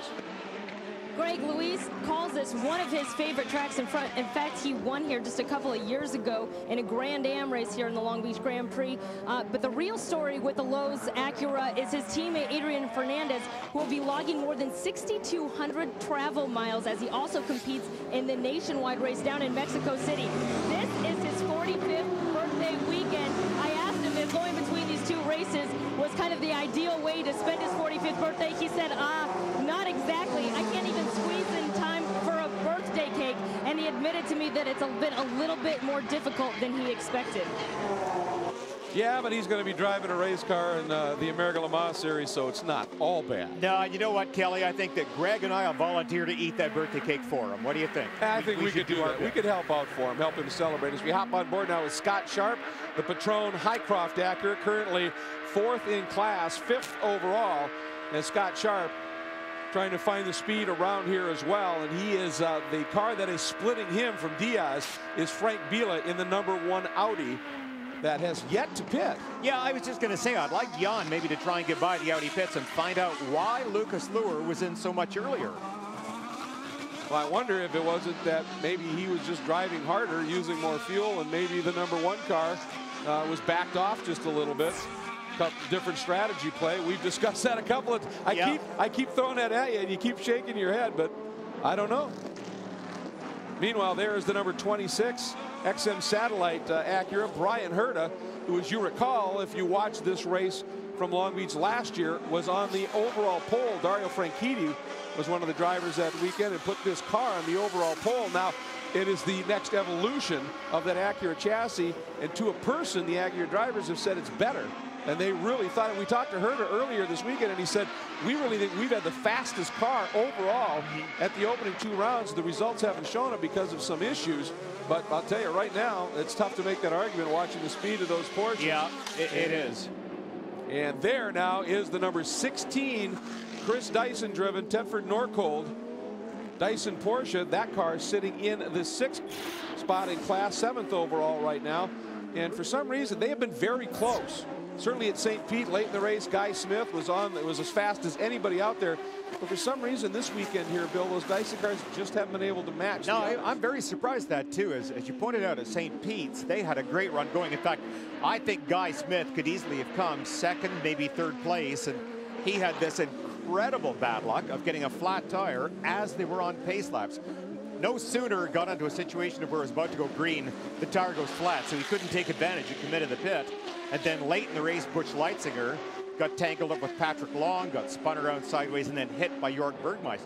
Greg, Luis calls this one of his favorite tracks in front. In fact, he won here just a couple of years ago in a Grand Am race here in the Long Beach Grand Prix. But the real story with the Lowe's Acura is his teammate Adrian Fernandez, who will be logging more than 6,200 travel miles as he also competes in the nationwide race down in Mexico City. This is his 45th birthday weekend. I asked him if going between these 2 races was kind of the ideal way to spend his 45th birthday. He said, not exactly. I can't even squeeze in time for a birthday cake. And he admitted to me that it's been a little bit more difficult than he expected. Yeah, but he's going to be driving a race car in the American Le Mans Series, so it's not all bad. No, you know what, Kelly? I think that Greg and I will volunteer to eat that birthday cake for him. What do you think? I think we could do that. We could help out for him, help him celebrate. As we hop on board now with Scott Sharp, the Patron Highcroft Acura, currently 4th in class, 5th overall. And Scott Sharp trying to find the speed around here as well. And he is the car that is splitting him from Diaz is Frank Biela in the number 1 Audi that has yet to pit. Yeah, I was just going to say, I'd like Jan maybe to try and get by the Audi pits and find out why Lucas Luhr was in so much earlier. Well, I wonder if it wasn't that maybe he was just driving harder, using more fuel, and maybe the number 1 car was backed off just a little bit. Different strategy play. We've discussed that a couple of times. I keep throwing that at you, and you keep shaking your head, but I don't know. Meanwhile, there is the number 26 XM Satellite Acura, Brian Herta, who, as you recall, if you watched this race from Long Beach last year, was on the overall pole. Dario Franchitti was one of the drivers that weekend and put this car on the overall pole. Now, it is the next evolution of that Acura chassis, and to a person, the Acura drivers have said it's better And they really thought it. We talked to Herder earlier this weekend, and he said, we really think we've had the fastest car overall at the opening 2 rounds. The results haven't shown it because of some issues. But I'll tell you right now, it's tough to make that argument watching the speed of those Porsches. Yeah, it is. And there now is the number 16, Chris Dyson driven Tedford Norcold Dyson Porsche. That car is sitting in the 6th spot in class, 7th overall right now. And for some reason, they have been very close. Certainly at St. Pete, late in the race, Guy Smith was as fast as anybody out there. But for some reason this weekend here, Bill, those Dyson cars just haven't been able to match. No, I'm very surprised that too. As you pointed out at St. Pete's, they had a great run going. In fact, I think Guy Smith could easily have come 2nd, maybe 3rd place. And he had this incredible bad luck of getting a flat tire as they were on pace laps. No sooner got into a situation where it was about to go green, the tire goes flat, so he couldn't take advantage and come into the pit. And then late in the race, Butch Leitzinger got tangled up with Patrick Long, got spun around sideways, and then hit by Jörg Bergmeister.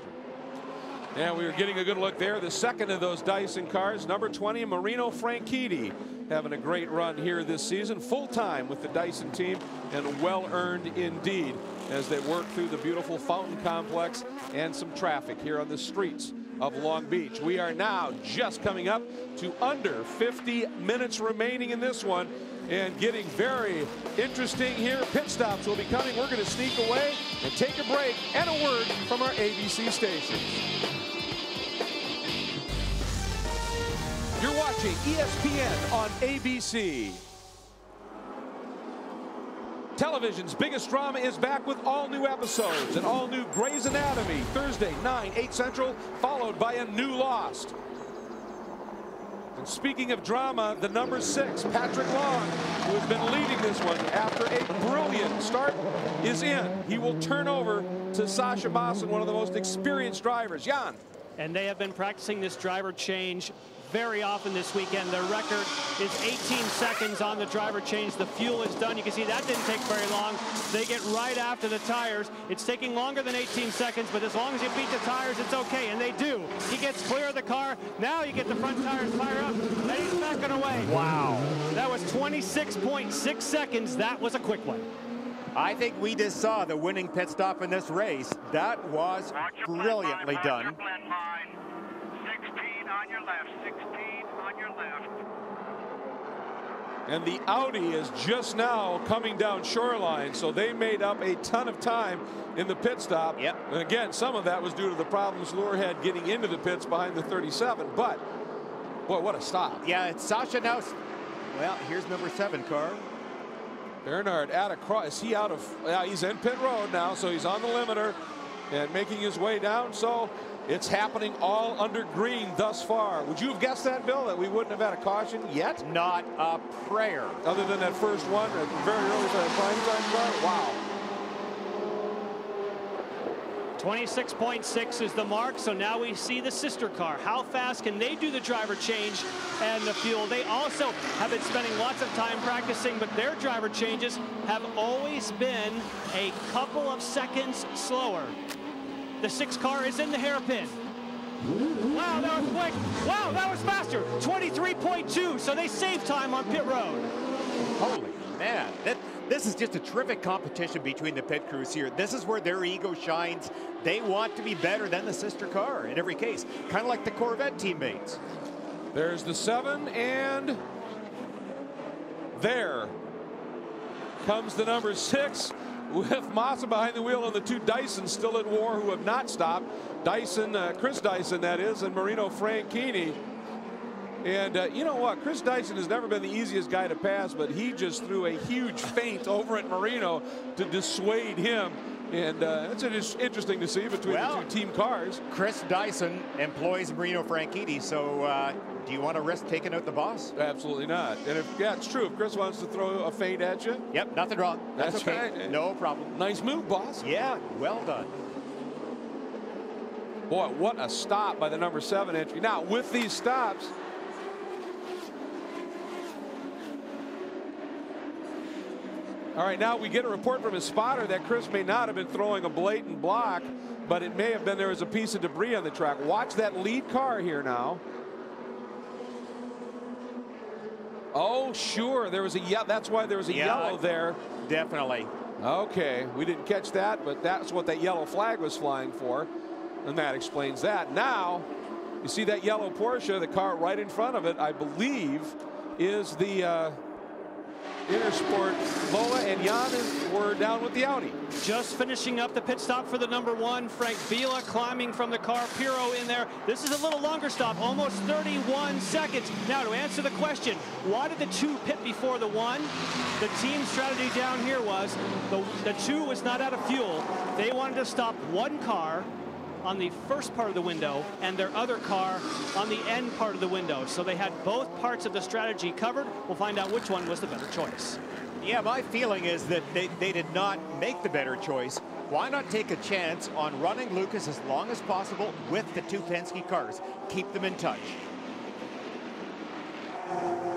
Yeah, we were getting a good look there. The second of those Dyson cars, number 20, Marino Franchitti, having a great run here this season, full-time with the Dyson team, and well-earned indeed as they work through the beautiful fountain complex and some traffic here on the streets of Long Beach. We are now just coming up to under 50 minutes remaining in this one, and getting very interesting here. Pit stops will be coming. We're going to sneak away and take a break and a word from our ABC stations. You're watching ESPN on ABC. Television's biggest drama is back with all new episodes. An all new Grey's Anatomy, Thursday, 9, 8 Central, followed by a new Lost. And speaking of drama, the number 6, Patrick Long, who has been leading this one after a brilliant start, is in. He will turn over to Sasha Bosson, one of the most experienced drivers. Jan. And they have been practicing this driver change very often this weekend. Their record is 18 seconds on the driver change. The fuel is done. You can see that didn't take very long. They get right after the tires. It's taking longer than 18 seconds, but as long as you beat the tires, it's okay, and they do. He gets clear of the car. Now you get the front tires fire up, and he's backing away. Wow. That was 26.6 seconds. That was a quick one. I think we just saw the winning pit stop in this race. That was brilliantly done. 16 on your left, 16 on your left. And the Audi is just now coming down shoreline, so they made up a ton of time in the pit stop. Yep. And again, some of that was due to the problems Lure had getting into the pits behind the 37, but boy, what a stop. Yeah, it's Sasha now. Well, here's number 7 car. Bernard at across. Is he out of? Yeah, he's in pit road now, so he's on the limiter and making his way down. So it's happening all under green thus far. Would you have guessed that, Bill, that we wouldn't have had a caution yet? Not a prayer. Other than that first one, very early for the prime time car? Wow. 26.6 is the mark, so now we see the sister car. How fast can they do the driver change and the fuel? They also have been spending lots of time practicing, but their driver changes have always been a couple of seconds slower. The 6 car is in the hairpin. Wow, that was quick. Wow, that was faster. 23.2, so they saved time on pit road. Holy man. This is just a terrific competition between the pit crews here. This is where their ego shines. They want to be better than the sister car in every case. Kind of like the Corvette teammates. There's the 7, and there comes the number 6 with Massa behind the wheel and the 2 Dysons still at war who have not stopped. Dyson, Chris Dyson, that is, and Marino Franchitti. And you know what? Chris Dyson has never been the easiest guy to pass, but he just threw a huge feint over at Marino to dissuade him. And it's just interesting to see between the 2 team cars. Chris Dyson employs Marino Franchitti, so do you want to risk taking out the boss? Absolutely not. And yeah, it's true. If Chris wants to throw a feint at you. Yep, nothing wrong. That's okay. Right. No problem. Nice move, boss. Yeah, well done. Boy, what a stop by the number 7 entry. Now, with these stops, all right, now we get a report from his spotter that Chris may not have been throwing a blatant block, but it may have been there was a piece of debris on the track. Watch that lead car here now. Oh, sure. There was a that's why there was a yellow there. Definitely. Okay, we didn't catch that, but that's what that yellow flag was flying for, and that explains that. Now, you see that yellow Porsche, the car right in front of it, I believe, is the Intersport. Lola and Jan were down with the Audi. Just finishing up the pit stop for the number 1. Frank Vila climbing from the car. Pirro in there. This is a little longer stop, almost 31 seconds. Now, to answer the question, why did the 2 pit before the 1? The team strategy down here was the 2 was not out of fuel. They wanted to stop 1 car on the first part of the window and their other car on the end part of the window. So they had both parts of the strategy covered. We'll find out which one was the better choice. Yeah, my feeling is that they did not make the better choice. Why not take a chance on running Lucas as long as possible with the 2 Penske cars? Keep them in touch.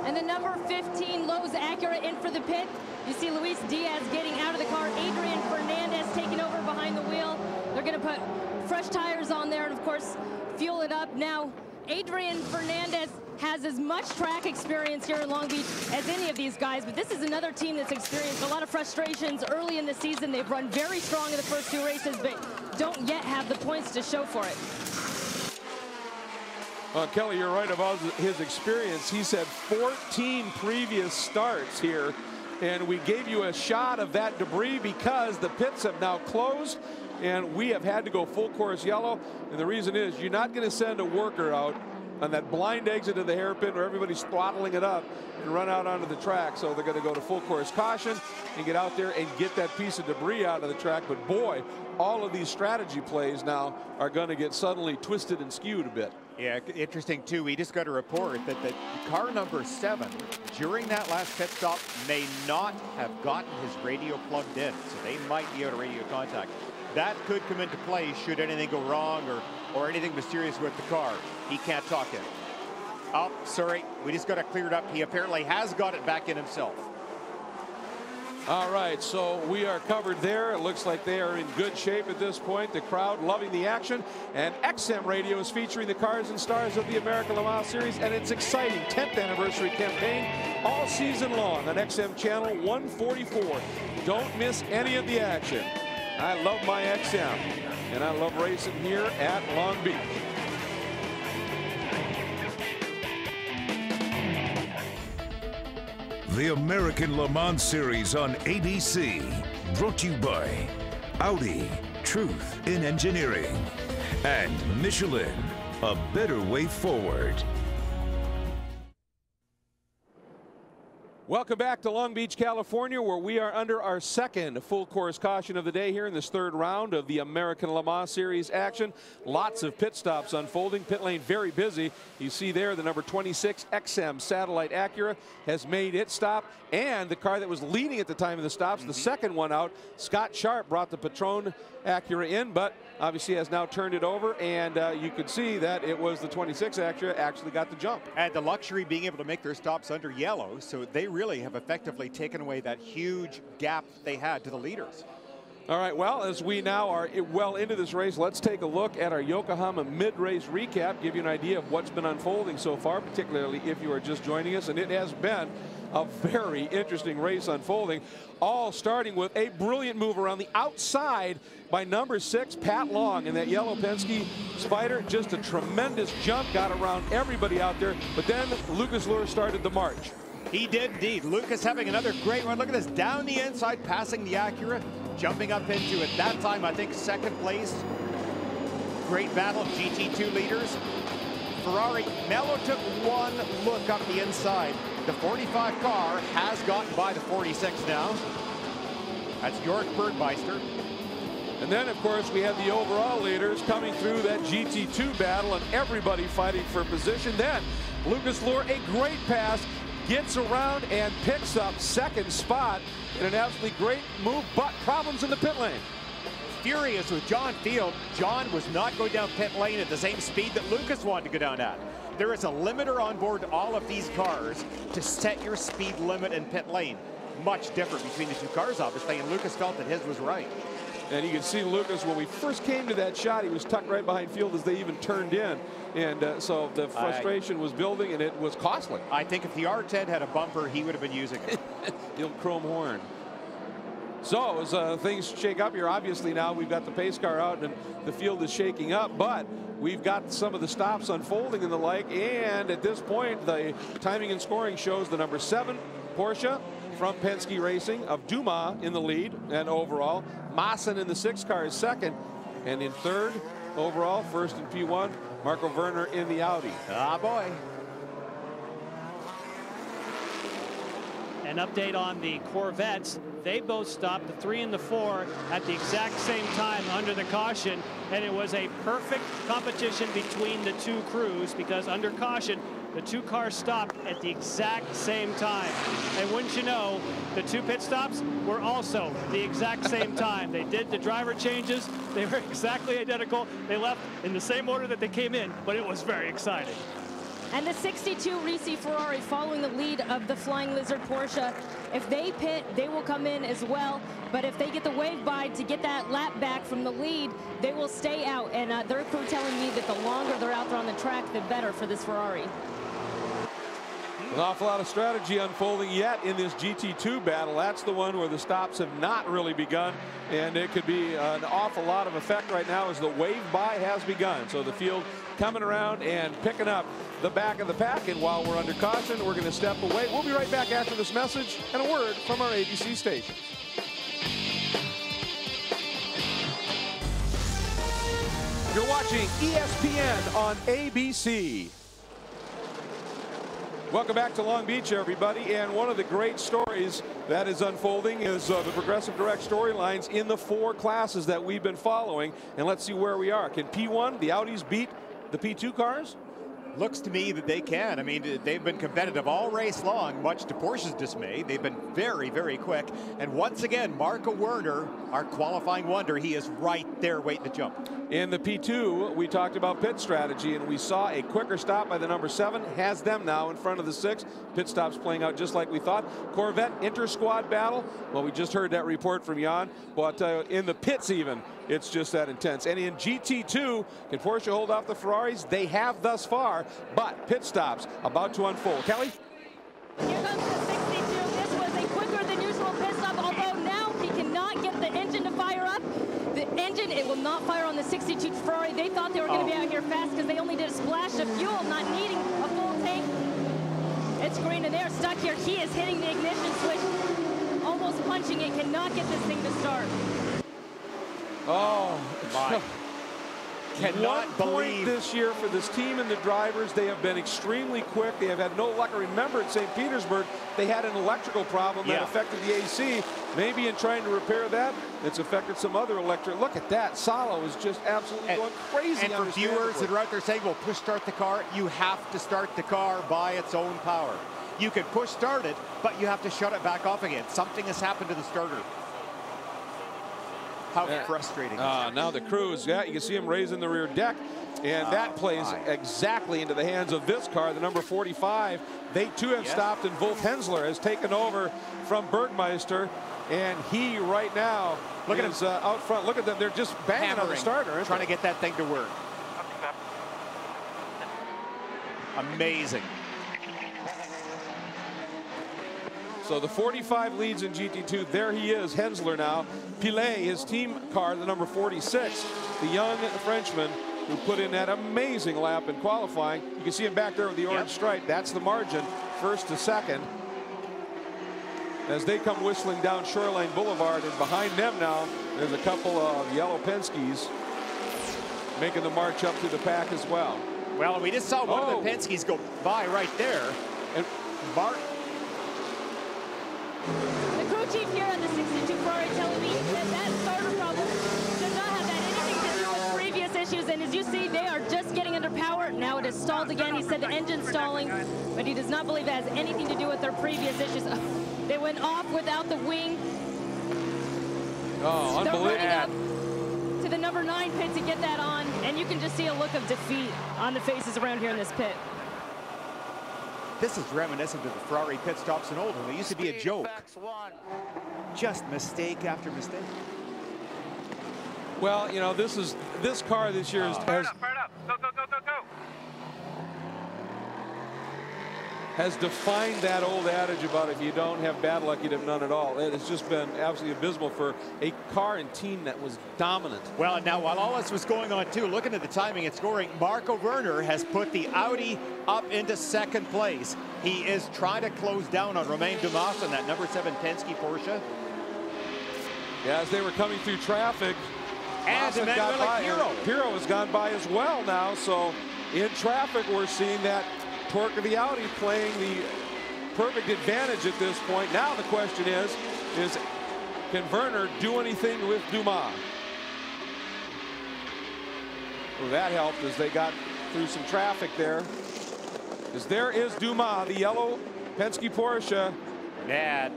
And the number 15 Lowe's Acura in for the pit. You see Luis Diaz getting out of the car. Adrian Fernandez taking over behind the wheel. They're going to put fresh tires on there and, of course, fuel it up. Now, Adrian Fernandez has as much track experience here in Long Beach as any of these guys, but this is another team that's experienced a lot of frustrations early in the season. They've run very strong in the first 2 races, but don't yet have the points to show for it. Kelly, you're right about his experience. He's had 14 previous starts here, and we gave you a shot of that debris because the pits have now closed, and we have had to go full course yellow. And the reason is you're not going to send a worker out on that blind exit of the hairpin where everybody's throttling it up and run out onto the track. So they're going to go to full course caution and get out there and get that piece of debris out of the track. But boy, all of these strategy plays now are going to get suddenly twisted and skewed a bit. Yeah, interesting too. We just got a report that the car number 7 during that last pit stop may not have gotten his radio plugged in, so they might be out of radio contact. That could come into play should anything go wrong or anything mysterious with the car. He can't talk it. Oh, sorry, we just got it cleared up. He apparently has got it back in himself. All right, so we are covered there. It looks like they are in good shape at this point. The crowd loving the action. And XM Radio is featuring the cars and stars of the American Le Mans Series and its exciting 10th anniversary campaign all season long on XM Channel 144. Don't miss any of the action. I love my XM, and I love racing here at Long Beach. The American Le Mans Series on ABC, brought to you by Audi, truth in engineering, and Michelin, a better way forward. Welcome back to Long Beach, California, where we are under our 2nd full course caution of the day here in this 3rd round of the American Le Mans Series action. Lots of pit stops unfolding. Pit lane very busy. You see there the number 26 XM Satellite Acura has made its stop, and the car that was leading at the time of the stops, the 2nd one out, Scott Sharp brought the Patron Acura in, but obviously has now turned it over, and you could see that it was the 26 Acura actually got the jump. And the luxury being able to make their stops under yellow, so they really have effectively taken away that huge gap they had to the leaders. All right, well, as we now are well into this race, let's take a look at our Yokohama mid-race recap, give you an idea of what's been unfolding so far, particularly if you are just joining us, and it has been a very interesting race unfolding, all starting with a brilliant move around the outside by number 6, Pat Long, in that yellow Penske Spider. Just a tremendous jump, got around everybody out there, but then Lucas Luhr started the march. He did indeed. Lucas having another great run. Look at this, down the inside, passing the Acura, jumping up into, at that time, I think 2nd place. Great battle of GT2 leaders. Ferrari, Mello took one look up the inside. The 45 car has gotten by the 46 now. That's Jörg Bergmeister. And then, of course, we had the overall leaders coming through that GT2 battle and everybody fighting for position. Then Lucas Luhr, a great pass, gets around and picks up 2nd spot in an absolutely great move, but problems in the pit lane. Furious with John Field. John was not going down pit lane at the same speed that Lucas wanted to go down at. There is a limiter on board all of these cars to set your speed limit in pit lane. Much different between the 2 cars, obviously, and Lucas felt that his was right. And you can see Lucas, when we first came to that shot, he was tucked right behind Field as they even turned in. And so the frustration was building, and it was costly. I think if the R10 had a bumper, he would have been using it. The old chrome horn. So as things shake up here, obviously now we've got the pace car out and the field is shaking up, but we've got some of the stops unfolding and the like, and at this point the timing and scoring shows the number 7 Porsche from Penske Racing of Dumas in the lead and overall. Maassen in the 6 car is second, and in third overall, first in P1, Marco Werner in the Audi. Ah, boy. An update on the Corvettes. They both stopped, the 3 and the 4, at the exact same time under the caution, and it was a perfect competition between the 2 crews because under caution, the 2 cars stopped at the exact same time. And wouldn't you know, the 2 pit stops were also the exact same time. They did the driver changes. They were exactly identical. They left in the same order that they came in, but it was very exciting. And the 62 Risi Ferrari following the lead of the Flying Lizard Porsche. If they pit, they will come in as well. But if they get the wave by to get that lap back from the lead, they will stay out. And their crew telling me that the longer they're out there on the track, the better for this Ferrari. An awful lot of strategy unfolding yet in this GT2 battle. That's the one where the stops have not really begun, and it could be an awful lot of effect right now as the wave by has begun. So the field coming around and picking up the back of the pack, and while we're under caution, we're going to step away. We'll be right back after this message and a word from our ABC stations. You're watching ESPN on ABC. Welcome back to Long Beach, everybody, and one of the great stories that is unfolding is the Progressive Direct storylines in the 4 classes that we've been following, and let's see where we are. Can P1, the Audis, beat the P2 cars? Looks to me that they can. I mean, they've been competitive all race long, much to Porsche's dismay. They've been very, very quick. And once again, Marco Werner, our qualifying wonder, he is right there waiting to jump. In the P2, we talked about pit strategy, and we saw a quicker stop by the number 7, has them now in front of the 6. Pit stops playing out just like we thought. Corvette inter-squad battle. Well, we just heard that report from Jan, but in the pits even, it's just that intense. And in GT2, can Porsche hold off the Ferraris? They have thus far, but pit stops about to unfold. Kelly? Here comes the 62. This was a quicker than usual pit stop, although now he cannot get the engine to fire up. The engine, it will not fire on the 62 Ferrari. They thought they were going to be out here fast because they only did a splash of fuel, not needing a full tank. It's green and they're stuck here. He is hitting the ignition switch, almost punching it, cannot get this thing to start. Oh, my. Cannot believe this year for this team and the drivers. They have been extremely quick. They have had no luck. Remember, at St. Petersburg, they had an electrical problem that affected the AC. Maybe in trying to repair that, it's affected some other electric. Look at that. Salo is just absolutely going crazy. And for viewers that are out there saying, well, push start the car, you have to start the car by its own power. You can push start it, but you have to shut it back off again. Something has happened to the starter. How frustrating. Now the crews, you can see him raising the rear deck, and that plays exactly into the hands of this car, the number 45. They too have stopped, and Wolf Hensler has taken over from Bergmeister, and he right now is out front. Look at them, they're just banging on the starter. Trying to get that thing to work. Amazing. So the 45 leads in GT2. There he is, Hensler now. Pilet, his team car, the number 46, the young Frenchman who put in that amazing lap in qualifying. You can see him back there with the orange stripe. That's the margin, first to second. As they come whistling down Shoreline Boulevard, and behind them now, there's a couple of yellow Penske's making the march up to the pack as well. Well, we just saw one of the Penske's go by right there. And Mark. The crew chief here on the 62 Ferrari telling me that starter problem does not have anything to do with previous issues. And as you see, they are just getting under power. Now it is stalled again. He said the engine's stalling, but he does not believe that has anything to do with their previous issues. They went off without the wing. Oh, unbelievable. They're running up to the number 9 pit to get that on, and you can just see a look of defeat on the faces around here in this pit. This is reminiscent of the Ferrari pit stops in old one. They used to be a joke. Just mistake after mistake. Well, you know, this car this year has. Fire it up. Go, go, go, go, go. has defined that old adage about if you don't have bad luck, you'd have none at all. It has just been absolutely abysmal for a car and team that was dominant. Well, now while all this was going on too, looking at the timing and scoring, Marco Werner has put the Audi up into second place. He is trying to close down on Romain Dumas in that number 7 Penske Porsche. Yeah, as they were coming through traffic, and Pirro has gone by as well now. So in traffic, we're seeing that torque of the Audi playing the perfect advantage at this point. Now the question is can Werner do anything with Dumas? Well, that helped as they got through some traffic there. As there is Dumas, the yellow Penske Porsche. Mad.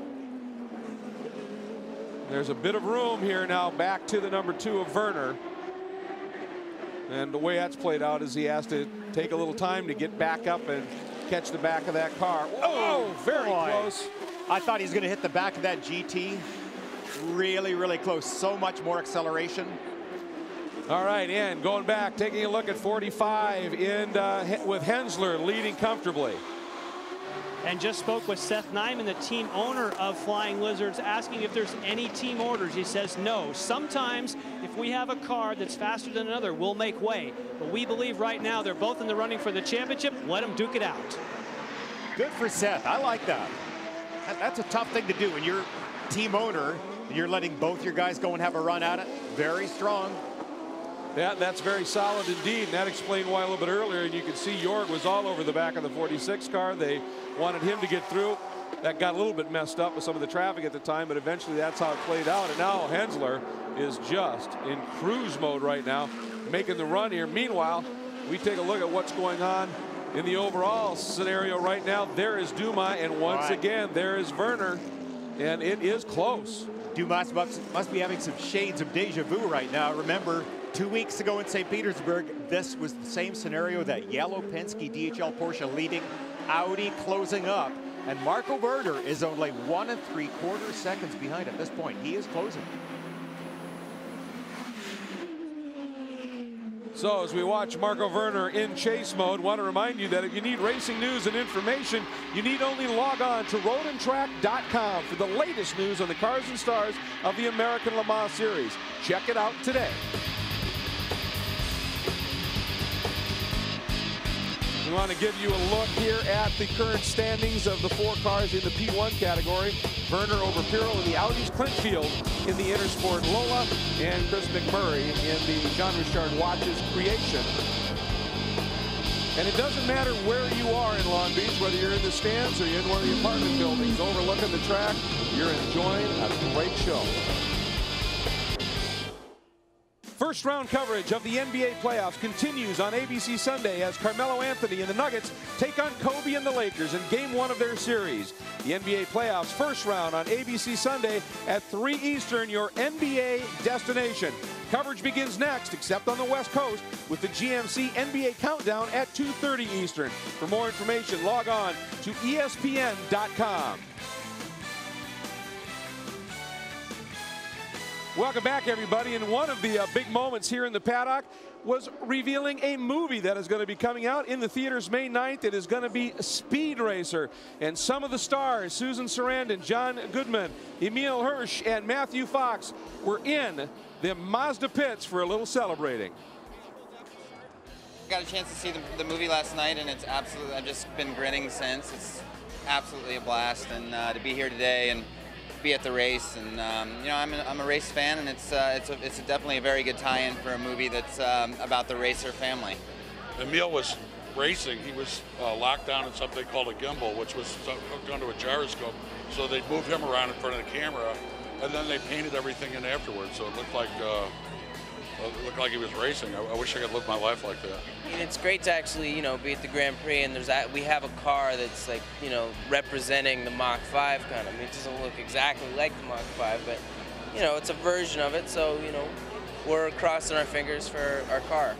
There's a bit of room here now back to the number 2 of Werner. And the way that's played out is he has to take a little time to get back up and catch the back of that car. Oh, very close. I thought he was going to hit the back of that GT. Really, really close. So much more acceleration. All right, and going back, taking a look at 45 with Hensler leading comfortably. And just spoke with Seth Nyman, the team owner of Flying Lizards, asking if there's any team orders. He says no. Sometimes if we have a car that's faster than another, we'll make way. But we believe right now they're both in the running for the championship. Let them duke it out. Good for Seth. I like that. That's a tough thing to do when you're team owner and you're letting both your guys go and have a run at it. Very strong. Yeah, that's very solid indeed. And that explained why a little bit earlier. And you can see Jorg was all over the back of the 46 car. They wanted him to get through. That got a little bit messed up with some of the traffic at the time, but eventually that's how it played out. And now Hensler is just in cruise mode right now, making the run here. Meanwhile, we take a look at what's going on in the overall scenario right now. There is Dumas, and once again, there is Werner, and it is close. Dumas must be having some shades of deja vu right now. Remember, 2 weeks ago in St. Petersburg, this was the same scenario, that yellow Penske DHL Porsche leading, Audi closing up, and Marco Werner is only 1 3/4 seconds behind at this point. He is closing. So as we watch Marco Werner in chase mode, want to remind you that if you need racing news and information, you need only log on to roadandtrack.com for the latest news on the cars and stars of the American Le Mans Series. Check it out today. We want to give you a look here at the current standings of the 4 cars in the P1 category. Werner over Pirro in the Audi's, Clint Field in the Intersport Lola, and Chris McMurray in the Jean-Richard Watches Creation. And it doesn't matter where you are in Long Beach, whether you're in the stands or you're in one of the apartment buildings overlooking the track, you're enjoying a great show. First round coverage of the NBA playoffs continues on ABC Sunday as Carmelo Anthony and the Nuggets take on Kobe and the Lakers in Game 1 of their series. The NBA playoffs first round on ABC Sunday at 3 Eastern, your NBA destination. Coverage begins next, except on the West Coast, with the GMC NBA Countdown at 2:30 Eastern. For more information, log on to ESPN.com. Welcome back, everybody. And one of the big moments here in the paddock was revealing a movie that is going to be coming out in the theaters May 9th. It is going to be Speed Racer. And some of the stars, Susan Sarandon, John Goodman, Emile Hirsch, and Matthew Fox, were in the Mazda pits for a little celebrating. I got a chance to see the movie last night, and it's absolutely, I've just been grinning since. It's absolutely a blast, and to be here today and be at the race, and you know, I'm a race fan, and it's definitely a very good tie-in for a movie that's about the racer family. Emile was racing. He was locked down in something called a gimbal, which was hooked onto a gyroscope. So they moved him around in front of the camera, and then they painted everything in afterwards. So it looked like he was racing. I wish I could live my life like that. And it's great to actually, you know, be at the Grand Prix, and we have a car that's like, you know, representing the Mach 5 kind of. I mean, it doesn't look exactly like the Mach 5, but, you know, it's a version of it. So, you know, we're crossing our fingers for our car.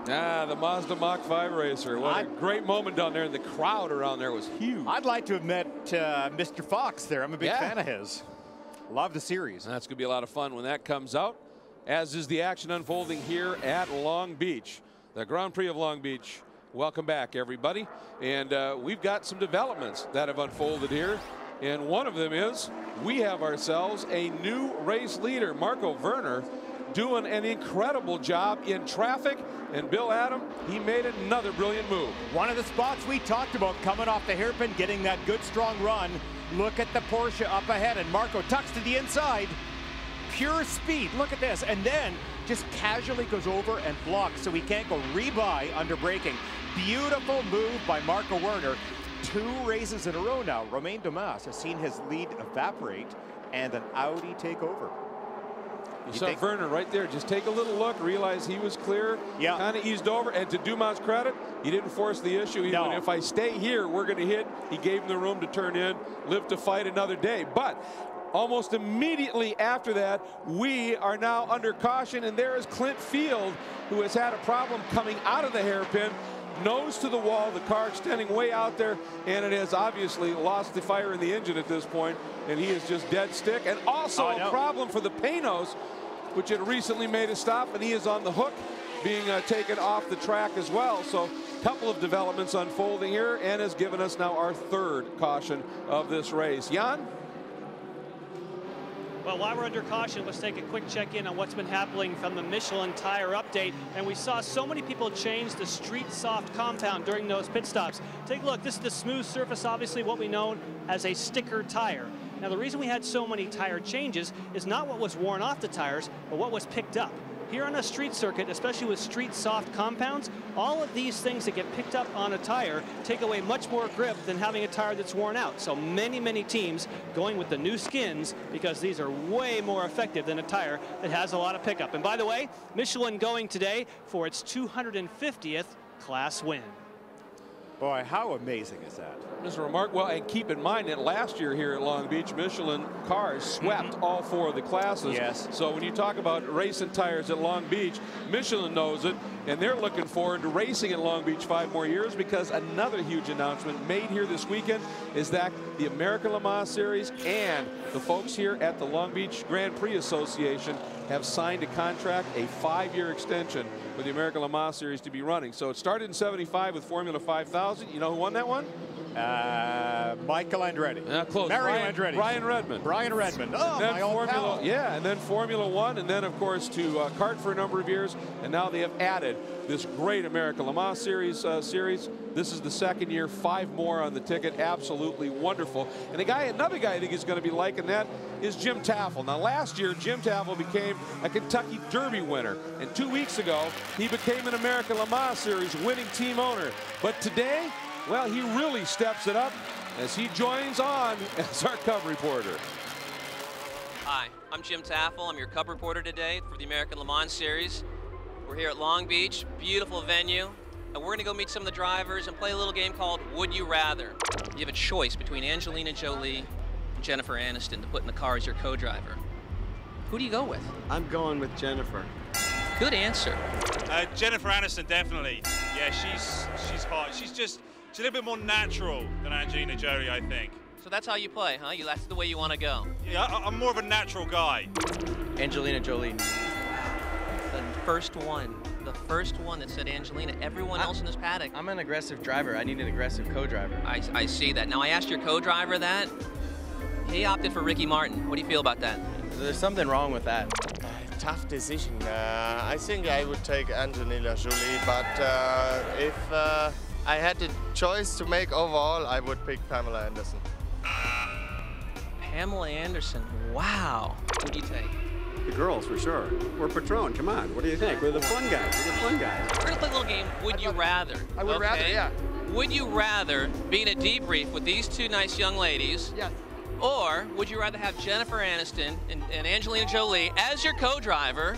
The Mazda Mach 5 racer. What a great moment down there, and the crowd around there was huge. I'd like to have met Mr. Fox there. I'm a big fan of his. Love the series. That's going to be a lot of fun when that comes out, as is the action unfolding here at Long Beach. The Grand Prix of Long Beach Welcome back, everybody. And we've got some developments that have unfolded here. And one of them is we have ourselves a new race leader, Marco Werner, doing an incredible job in traffic. And Bill Adam, he made another brilliant move. One of the spots we talked about coming off the hairpin, getting that good strong run. Look at the Porsche up ahead, and Marco tucks to the inside. Pure speed, look at this. And then just casually goes over and blocks so he can't go rebuy under braking. Beautiful move by Marco Werner. 2 races in a row now. Romain Dumas has seen his lead evaporate and an Audi take over. You saw Werner right there. Just take a little look, realize he was clear, kind of eased over. And to Dumas' credit, he didn't force the issue. He went, if I stay here, we're going to hit. He gave him the room to turn in, live to fight another day. But almost immediately after that, we are now under caution. And there is Clint Field, who has had a problem coming out of the hairpin. Nose to the wall, the car extending way out there, and it has obviously lost the fire in the engine at this point, and he is just dead stick. And also a problem for the Panos, which had recently made a stop, and he is on the hook, being taken off the track as well. So a couple of developments unfolding here, and has given us now our 3rd caution of this race. Jan? Well, while we're under caution, let's take a quick check-in on what's been happening from the Michelin tire update. And we saw so many people change the street soft compound during those pit stops. Take a look. This is the smooth surface, obviously what we know as a sticker tire. Now, the reason we had so many tire changes is not what was worn off the tires, but what was picked up. Here on a street circuit, especially with street soft compounds, all of these things that get picked up on a tire take away much more grip than having a tire that's worn out. So many teams going with the new skins because these are way more effective than a tire that has a lot of pickup. And by the way, Michelin going today for its 250th class win. Boy, how amazing is that? Just remarkable. Well, and keep in mind that last year here at Long Beach, Michelin cars swept all 4 of the classes. Yes. So when you talk about racing tires at Long Beach, Michelin knows it, and they're looking forward to racing at Long Beach 5 more years, because another huge announcement made here this weekend is that the American Le Mans Series and the folks here at the Long Beach Grand Prix Association have signed a contract, a 5-year extension for the American Le Mans Series to be running. So it started in '75 with Formula 5000. You know who won that one? Michael Andretti. Close. Andretti. Brian Redmond. Brian Redmond. Oh, my old pal. Yeah, and then Formula 1, and then, of course, to kart for a number of years. And now they have added this great American Le Mans Series. This is the 2nd year, 5 more on the ticket. Absolutely wonderful. And another guy I think is going to be liking that is Jim Taffel. Now, last year, Jim Taffel became a Kentucky Derby winner. And 2 weeks ago, he became an American Le Mans Series winning team owner. But today, well, he really steps it up as he joins on as our Cub reporter. Hi, I'm Jim Taffel. I'm your Cub reporter today for the American Le Mans Series. We're here at Long Beach, beautiful venue, and we're going to go meet some of the drivers and play a little game called Would You Rather. You have a choice between Angelina Jolie and Jennifer Aniston to put in the car as your co-driver. Who do you go with? I'm going with Jennifer. Good answer. Jennifer Aniston, definitely. Yeah, she's hot. She's a little bit more natural than Angelina Jolie, I think. So that's how you play, huh? That's the way you want to go. Yeah, I'm more of a natural guy. Angelina Jolie. The first one that said Angelina. Everyone else in this paddock. I'm an aggressive driver. I need an aggressive co-driver. I see that. Now, I asked your co-driver that. He opted for Ricky Martin. What do you feel about that? There's something wrong with that. Tough decision. I think I would take Angelina Jolie, but if I had the choice to make overall, I would pick Pamela Anderson. Pamela Anderson, wow. What do you take? The girls, for sure. We're Patron, come on. What do you think? We're the fun guys. We're going to play a little game, Would You Rather? I would rather, yeah. Would you rather be in a debrief with these 2 nice young ladies? Yes. Or would you rather have Jennifer Aniston and Angelina Jolie as your co-driver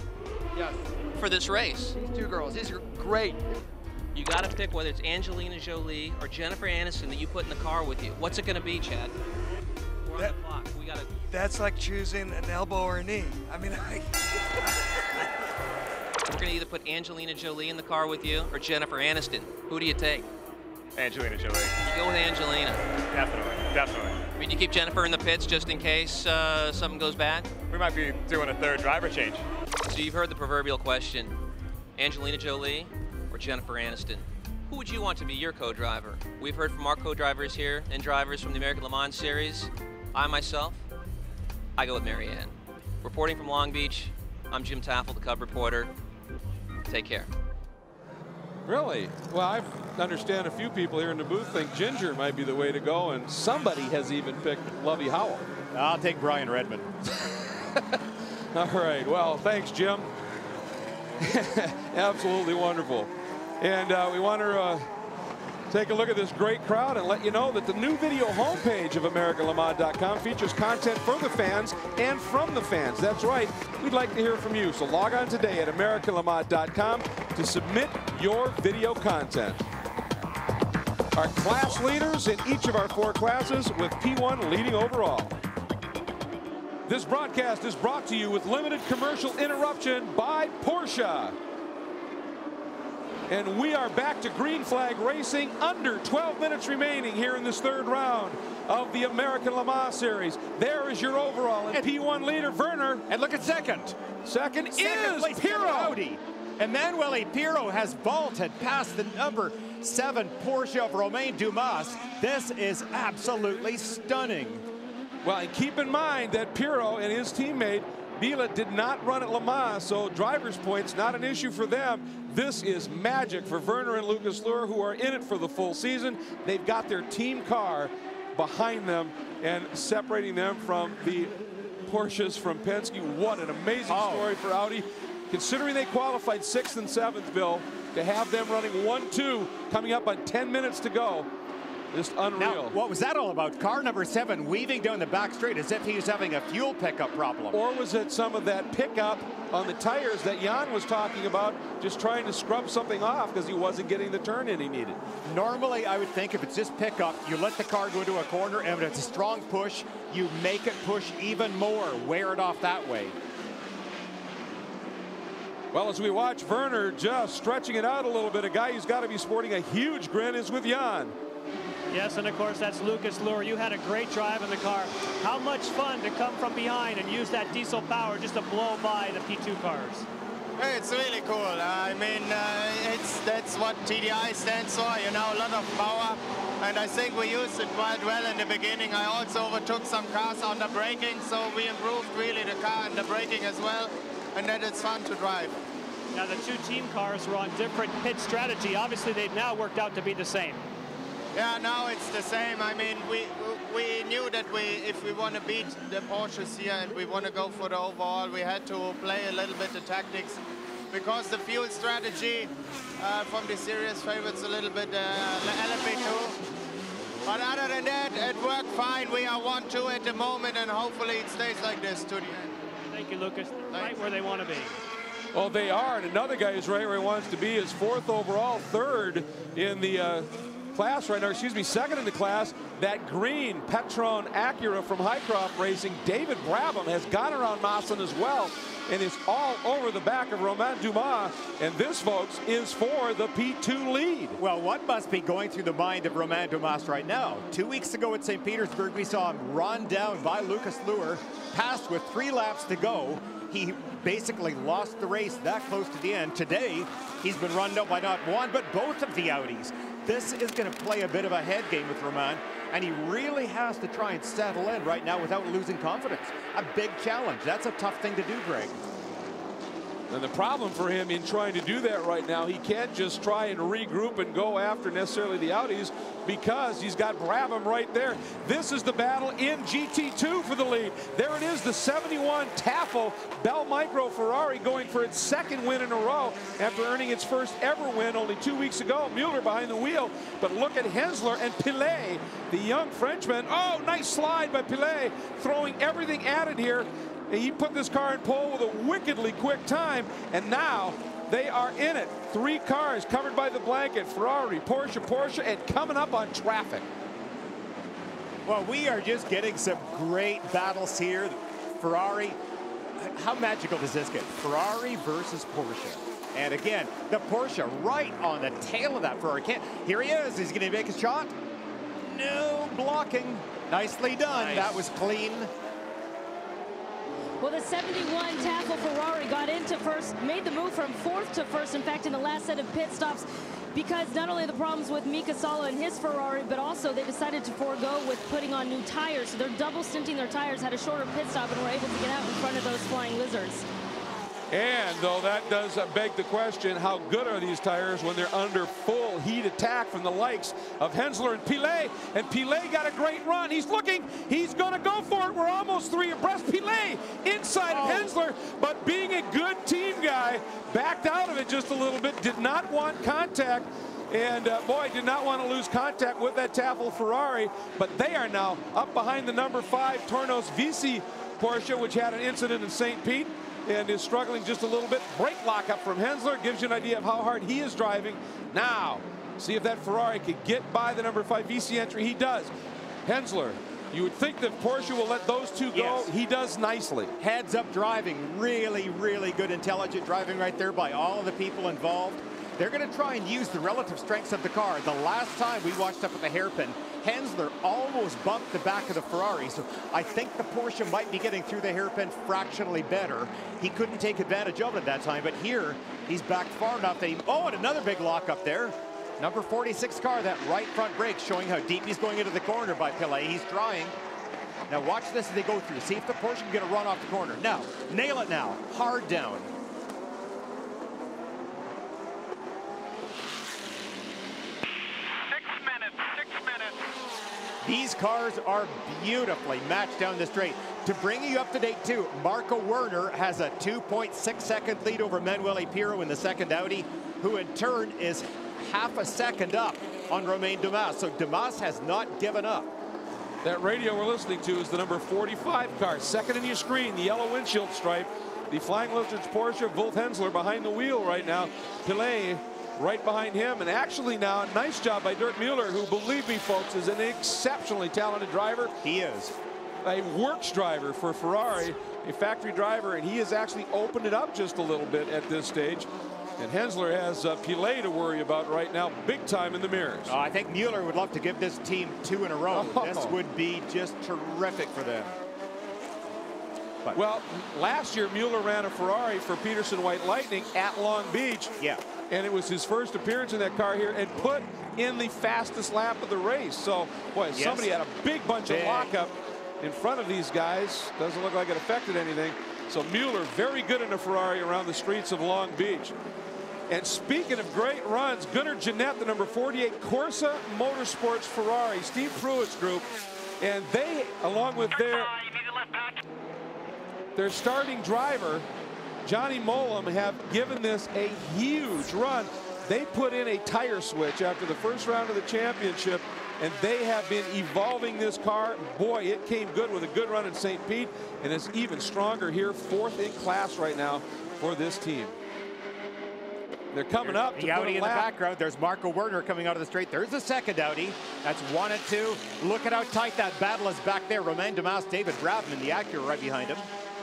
for this race? These 2 girls, these are great. You got to pick whether it's Angelina Jolie or Jennifer Aniston that you put in the car with you. What's it going to be, Chad? We're on the clock. We got to. That's like choosing an elbow or a knee. I mean, We're going to either put Angelina Jolie in the car with you or Jennifer Aniston. Who do you take? Angelina Jolie. You go with Angelina. Definitely. I mean, you keep Jennifer in the pits just in case something goes bad? We might be doing a 3rd driver change. So you've heard the proverbial question, Angelina Jolie or Jennifer Aniston? Who would you want to be your co-driver? We've heard from our co-drivers here and drivers from the American Le Mans Series. I myself, I go with Marianne. Reporting from Long Beach, I'm Jim Taffel, the Cub reporter. Take care. Really? Well, I understand a few people here in the booth think Ginger might be the way to go, and somebody has even picked Lovey Howell. I'll take Brian Redmond. All right. Well, thanks, Jim. Absolutely wonderful. And we want to take a look at this great crowd and let you know that the new video homepage of AmericanLeMans.com features content for the fans and from the fans. That's right. We'd like to hear from you. So log on today at AmericanLeMans.com to submit your video content. Our class leaders in each of our 4 classes, with P1 leading overall. This broadcast is brought to you with limited commercial interruption by Porsche. And we are back to green flag racing, under 12 minutes remaining here in this 3rd round of the American Le Mans Series. There is your overall and P1 leader, Werner. And look at second. Second is Pirro. Audi. Emanuele Pirro has vaulted past the number 7 Porsche of Romain Dumas. This is absolutely stunning. Well, and keep in mind that Pirro and his teammate Biela did not run at Le Mans, so driver's points not an issue for them. This is magic for Werner and Lucas Luhr, who are in it for the full season. They've got their team car behind them and separating them from the Porsches from Penske. What an amazing story for Audi. Considering they qualified 6th and 7th, Bill, to have them running 1-2 coming up on 10 minutes to go. Just unreal. Now, what was that all about? Car number 7 weaving down the back straight as if he was having a fuel pickup problem. Or was it some of that pickup on the tires that Jan was talking about, just trying to scrub something off because he wasn't getting the turn in he needed? Normally, I would think if it's just pickup, you let the car go into a corner, and if it's a strong push, you make it push even more, wear it off that way. Well, as we watch Werner just stretching it out a little bit, a guy who's got to be sporting a huge grin is with Jan. Yes, and of course that's Lucas Luhr. You had a great drive in the car. How much fun to come from behind and use that diesel power just to blow by the P2 cars. It's really cool. I mean, that's what TDI stands for, you know, a lot of power. And I think we used it quite well in the beginning. I also overtook some cars on the braking, so we improved really the car and the braking as well. And then it's fun to drive. Now the 2 team cars were on different pit strategy. Obviously they've now worked out to be the same. Yeah, now it's the same. I mean, we knew that if we want to beat the Porsches here and we want to go for the overall, we had to play a little bit the tactics, because the fuel strategy from the series favors a little bit LMP2. But other than that, it worked fine. We are 1-2 at the moment, and hopefully it stays like this to the end. Thank you, Lucas. Right where they want to be. Well, they are, and another guy who's right where he wants to be is 4th overall, 3rd in the class right now, excuse me, 2nd in the class. That green Petron Acura from Highcroft Racing, David Brabham, has gone around Mawson as well and is all over the back of Romain Dumas. And this, folks, is for the P2 lead. Well, what must be going through the mind of Romain Dumas right now? 2 weeks ago at St. Petersburg, we saw him run down by Lucas Luhr, passed with 3 laps to go. He basically lost the race that close to the end. Today, he's been run down by not one, but both of the Audis. This is going to play a bit of a head game with Romain, and he really has to try and settle in right now without losing confidence. A big challenge. That's a tough thing to do, Greg. And the problem for him in trying to do that right now, he can't just try and regroup and go after necessarily the Audis, because he's got Brabham right there. This is the battle in GT2 for the lead. There it is, the 71 Taffel Bell Micro Ferrari going for its 2nd win in a row after earning its first ever win only 2 weeks ago. Mueller behind the wheel, but look at Hensler and Pilet, the young Frenchman. Oh, nice slide by Pilet, throwing everything at it here. And he put this car in pole with a wickedly quick time, and now they are in it. 3 cars covered by the blanket, Ferrari, Porsche, and coming up on traffic. Well, we are just getting some great battles here. Ferrari, how magical does this get? Ferrari versus Porsche. And again, the Porsche right on the tail of that Ferrari. Here he is. He's going to make a shot. No blocking. Nicely done. Nice. That was clean. Well, the 71 Tafel Ferrari got into first, made the move from fourth to first, in fact, in the last set of pit stops, because not only the problems with Mika Salo and his Ferrari, but also they decided to forego with putting on new tires. So they're double stinting their tires, had a shorter pit stop, and were able to get out in front of those Flying Lizards. And though that does beg the question, how good are these tires when they're under full heat attack from the likes of Hensler and Pilet? And Pilet got a great run. He's looking, he's going to go for it. We're almost three abreast. Pilet inside of Hensler, but being a good team guy, backed out of it just a little bit, did not want contact. And boy, did not want to lose contact with that Tafel Ferrari, but they are now up behind the number 5 Tornos Visi Porsche, which had an incident in St. Pete and is struggling just a little bit. Brake lockup from Hensler gives you an idea of how hard he is driving. Now, see if that Ferrari could get by the number 5 VC entry. He does. Hensler, you would think that Porsche will let those two go. Yes. He does nicely. Heads up driving. Really, really good intelligent driving right there by all of the people involved. They're going to try and use the relative strengths of the car. The last time we watched up at the hairpin, Hensler almost bumped the back of the Ferrari. So I think the Porsche might be getting through the hairpin fractionally better. He couldn't take advantage of it at that time, but here he's back far enough that he, oh, and another big lock up there. Number 46 car, that right front brake showing how deep he's going into the corner by Pilet. He's trying. Now watch this as they go through. See if the Porsche can get a run off the corner. Now, nail it now. Hard down. These cars are beautifully matched down the straight. To bring you up to date too, Marco Werner has a 2.6 second lead over Manuel Piro in the second Audi, who in turn is half a second up on Romain Dumas. So Dumas has not given up. That radio we're listening to is the number 45 car. Second in your screen, the yellow windshield stripe. The Flying Lizards Porsche, Wolf Hensler behind the wheel right now. Pilet right behind him, and actually now, nice job by Dirk Mueller, who, believe me, folks, is an exceptionally talented driver. He is. A works driver for Ferrari, a factory driver, and he has actually opened it up just a little bit at this stage. And Hensler has Pilet to worry about right now, big time in the mirrors. I think Mueller would love to give this team 2 in a row. This would be just terrific for them. But well, last year Mueller ran a Ferrari for Peterson White Lightning at Long Beach. Yeah. And it was his first appearance in that car here and put in the fastest lap of the race. So, boy, yes, somebody had a big bunch of lockup in front of these guys. Doesn't look like it affected anything. So Mueller very good in a Ferrari around the streets of Long Beach. And speaking of great runs, Gunnar Jeanette, the number 48 Corsa Motorsports Ferrari, Steve Pruitt's group, and they, along with their starting driver, Johnny Mollum, have given this a huge run. They put in a tire switch after the first round of the championship, and they have been evolving this car. Boy, it came good with a good run in St. Pete, and it's even stronger here, 4th in class right now for this team. They're coming up to the Audi put a in lap. the background. There's Marco Werner coming out of the straight. There's the second Audi. That's 1 and 2. Look at how tight that battle is back there. Romain Dumas, David Bradman, the Acura right behind him.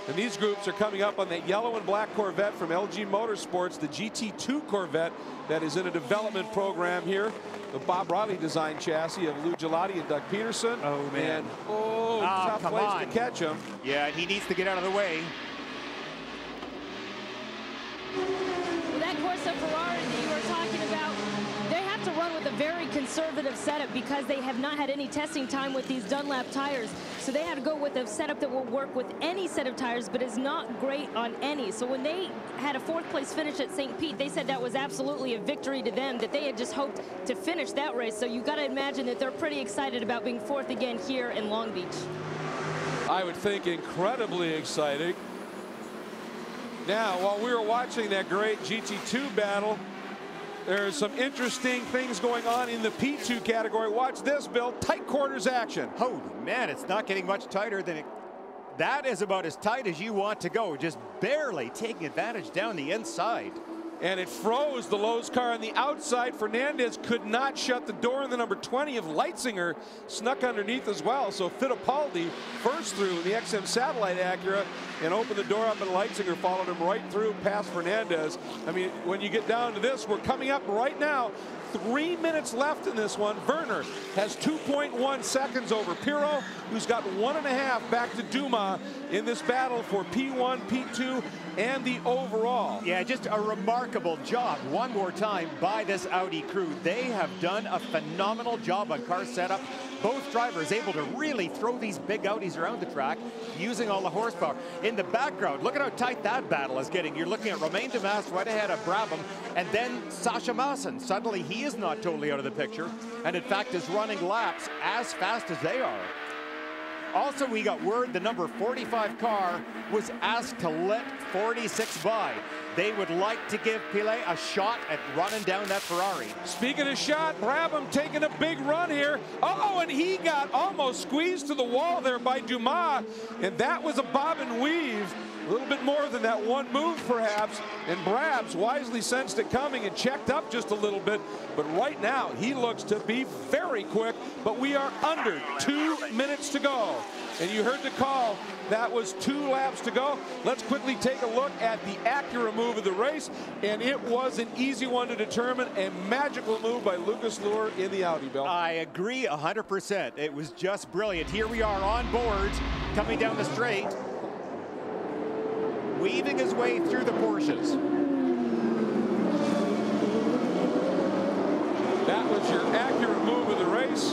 And these groups are coming up on that yellow and black Corvette from LG Motorsports, the GT2 Corvette that is in a development program here. The Bob Riley designed chassis of Lou Gelati and Doug Peterson. Oh, man. And, tough place to catch him. Yeah, and he needs to get out of the way. Well, that Corsa Ferrari that you were talking about, they have to run with a very conservative setup because they have not had any testing time with these Dunlap tires. So they had to go with a setup that will work with any set of tires, but is not great on any. So when they had a 4th place finish at St. Pete, they said that was absolutely a victory to them, that they had just hoped to finish that race. So you got to imagine that they're pretty excited about being 4th again here in Long Beach. I would think incredibly exciting. Now, while we were watching that great GT2 battle, there's some interesting things going on in the P2 category. Watch this, Bill. Tight quarters action. Holy man, it's not getting much tighter than it. That is about as tight as you want to go. Just barely taking advantage down the inside. and it froze the Lowe's car on the outside. Fernandez could not shut the door, and the number 20 of Leitzinger snuck underneath as well. So Fittipaldi first through in the XM Satellite Acura and opened the door up, and Leitzinger followed him right through past Fernandez. I mean, when you get down to this, we're coming up right now. 3 minutes left in this one. Werner has 2.1 seconds over Pirro, who's got 1.5 back to Dumas in this battle for P1, P2, and the overall. Yeah, just a remarkable job one more time by this Audi crew. They have done a phenomenal job on car setup. Both drivers able to really throw these big Audis around the track using all the horsepower. In the background, look at how tight that battle is getting. You're looking at Romain Dumas right ahead of Brabham, and then Sasha Maassen. Suddenly he is not totally out of the picture, and in fact is running laps as fast as they are. Also, we got word the number 45 car was asked to let 46 by. They would like to give Pilet a shot at running down that Ferrari. Speaking of shot, Brabham taking a big run here. Uh-oh, and he got almost squeezed to the wall there by Dumas, and that was a bob and weave. A little bit more than that one move, perhaps, and Brabs wisely sensed it coming and checked up just a little bit. But right now, he looks to be very quick, but we are under 2 minutes to go. And you heard the call. That was 2 laps to go. Let's quickly take a look at the Acura move of the race, and it was an easy one to determine. A magical move by Lucas Luhr in the Audi, Bill. I agree 100%. It was just brilliant. Here we are on board, coming down the straight, weaving his way through the Porsches. That was your Acura move of the race,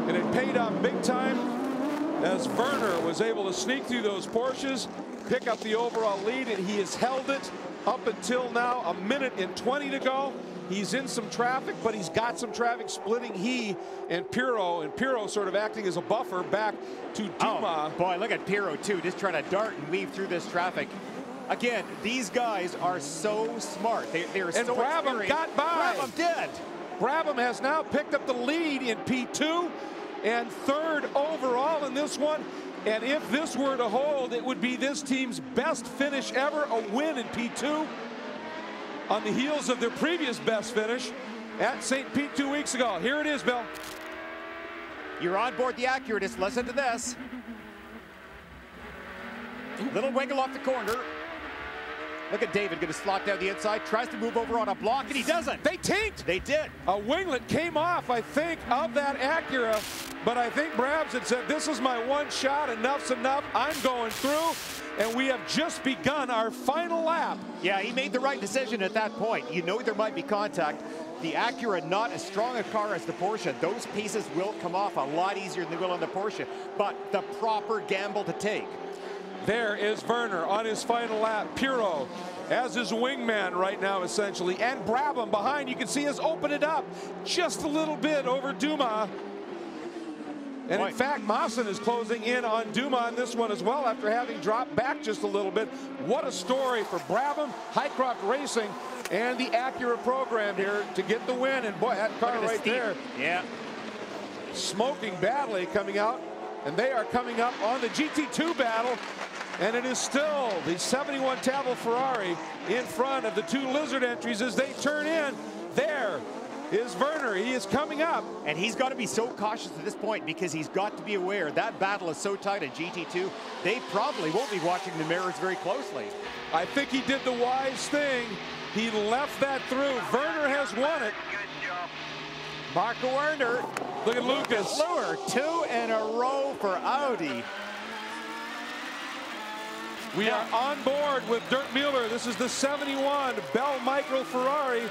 and it paid off big time as Werner was able to sneak through those Porsches, pick up the overall lead, and he has held it up until now. 1:20 to go. He's in some traffic, but he's got some traffic splitting he and Pirro sort of acting as a buffer back to Dumas. Oh, boy, look at Pirro too, just trying to dart and weave through this traffic. Again, these guys are so smart. They're so Brabham experienced. got by. Brabham did. Brabham has now picked up the lead in P2 and 3rd overall in this one. And if this were to hold, it would be this team's best finish ever, a win in P2 on the heels of their previous best finish at St. Pete 2 weeks ago. Here it is, Bill. You're on board the Acura. Just listen to this. Little wiggle off the corner. Look at David going to slot down the inside, tries to move over on a block, and he doesn't. They tanked. They did. A winglet came off, I think, of that Acura, but I think Brabs had said, this is my one shot, enough's enough, I'm going through, and we have just begun our final lap. Yeah, he made the right decision at that point. You know there might be contact. The Acura, not as strong a car as the Porsche. Those pieces will come off a lot easier than they will on the Porsche, but the proper gamble to take. There is Werner on his final lap. Pirro as his wingman right now, essentially. And Brabham behind. You can see us open it up just a little bit over Dumas. And in fact, Maassen is closing in on Dumas on this one as well after having dropped back just a little bit. What a story for Brabham, Highcroft Racing, and the Acura program here to get the win. And boy, that car right there. Yeah. Smoking badly coming out. And they are coming up on the GT2 battle. And it is still the 71 Tavol Ferrari in front of the 2 Lizard entries as they turn in. There is Werner. He is coming up. And he's got to be so cautious at this point because he's got to be aware that battle is so tight at GT2. They probably won't be watching the mirrors very closely. I think he did the wise thing. He left that through. Werner has won it. Marco Werner. Look at Lucas. Luhr, 2 in a row for Audi. We are on board with Dirk Mueller. This is the 71 Bell Micro Ferrari.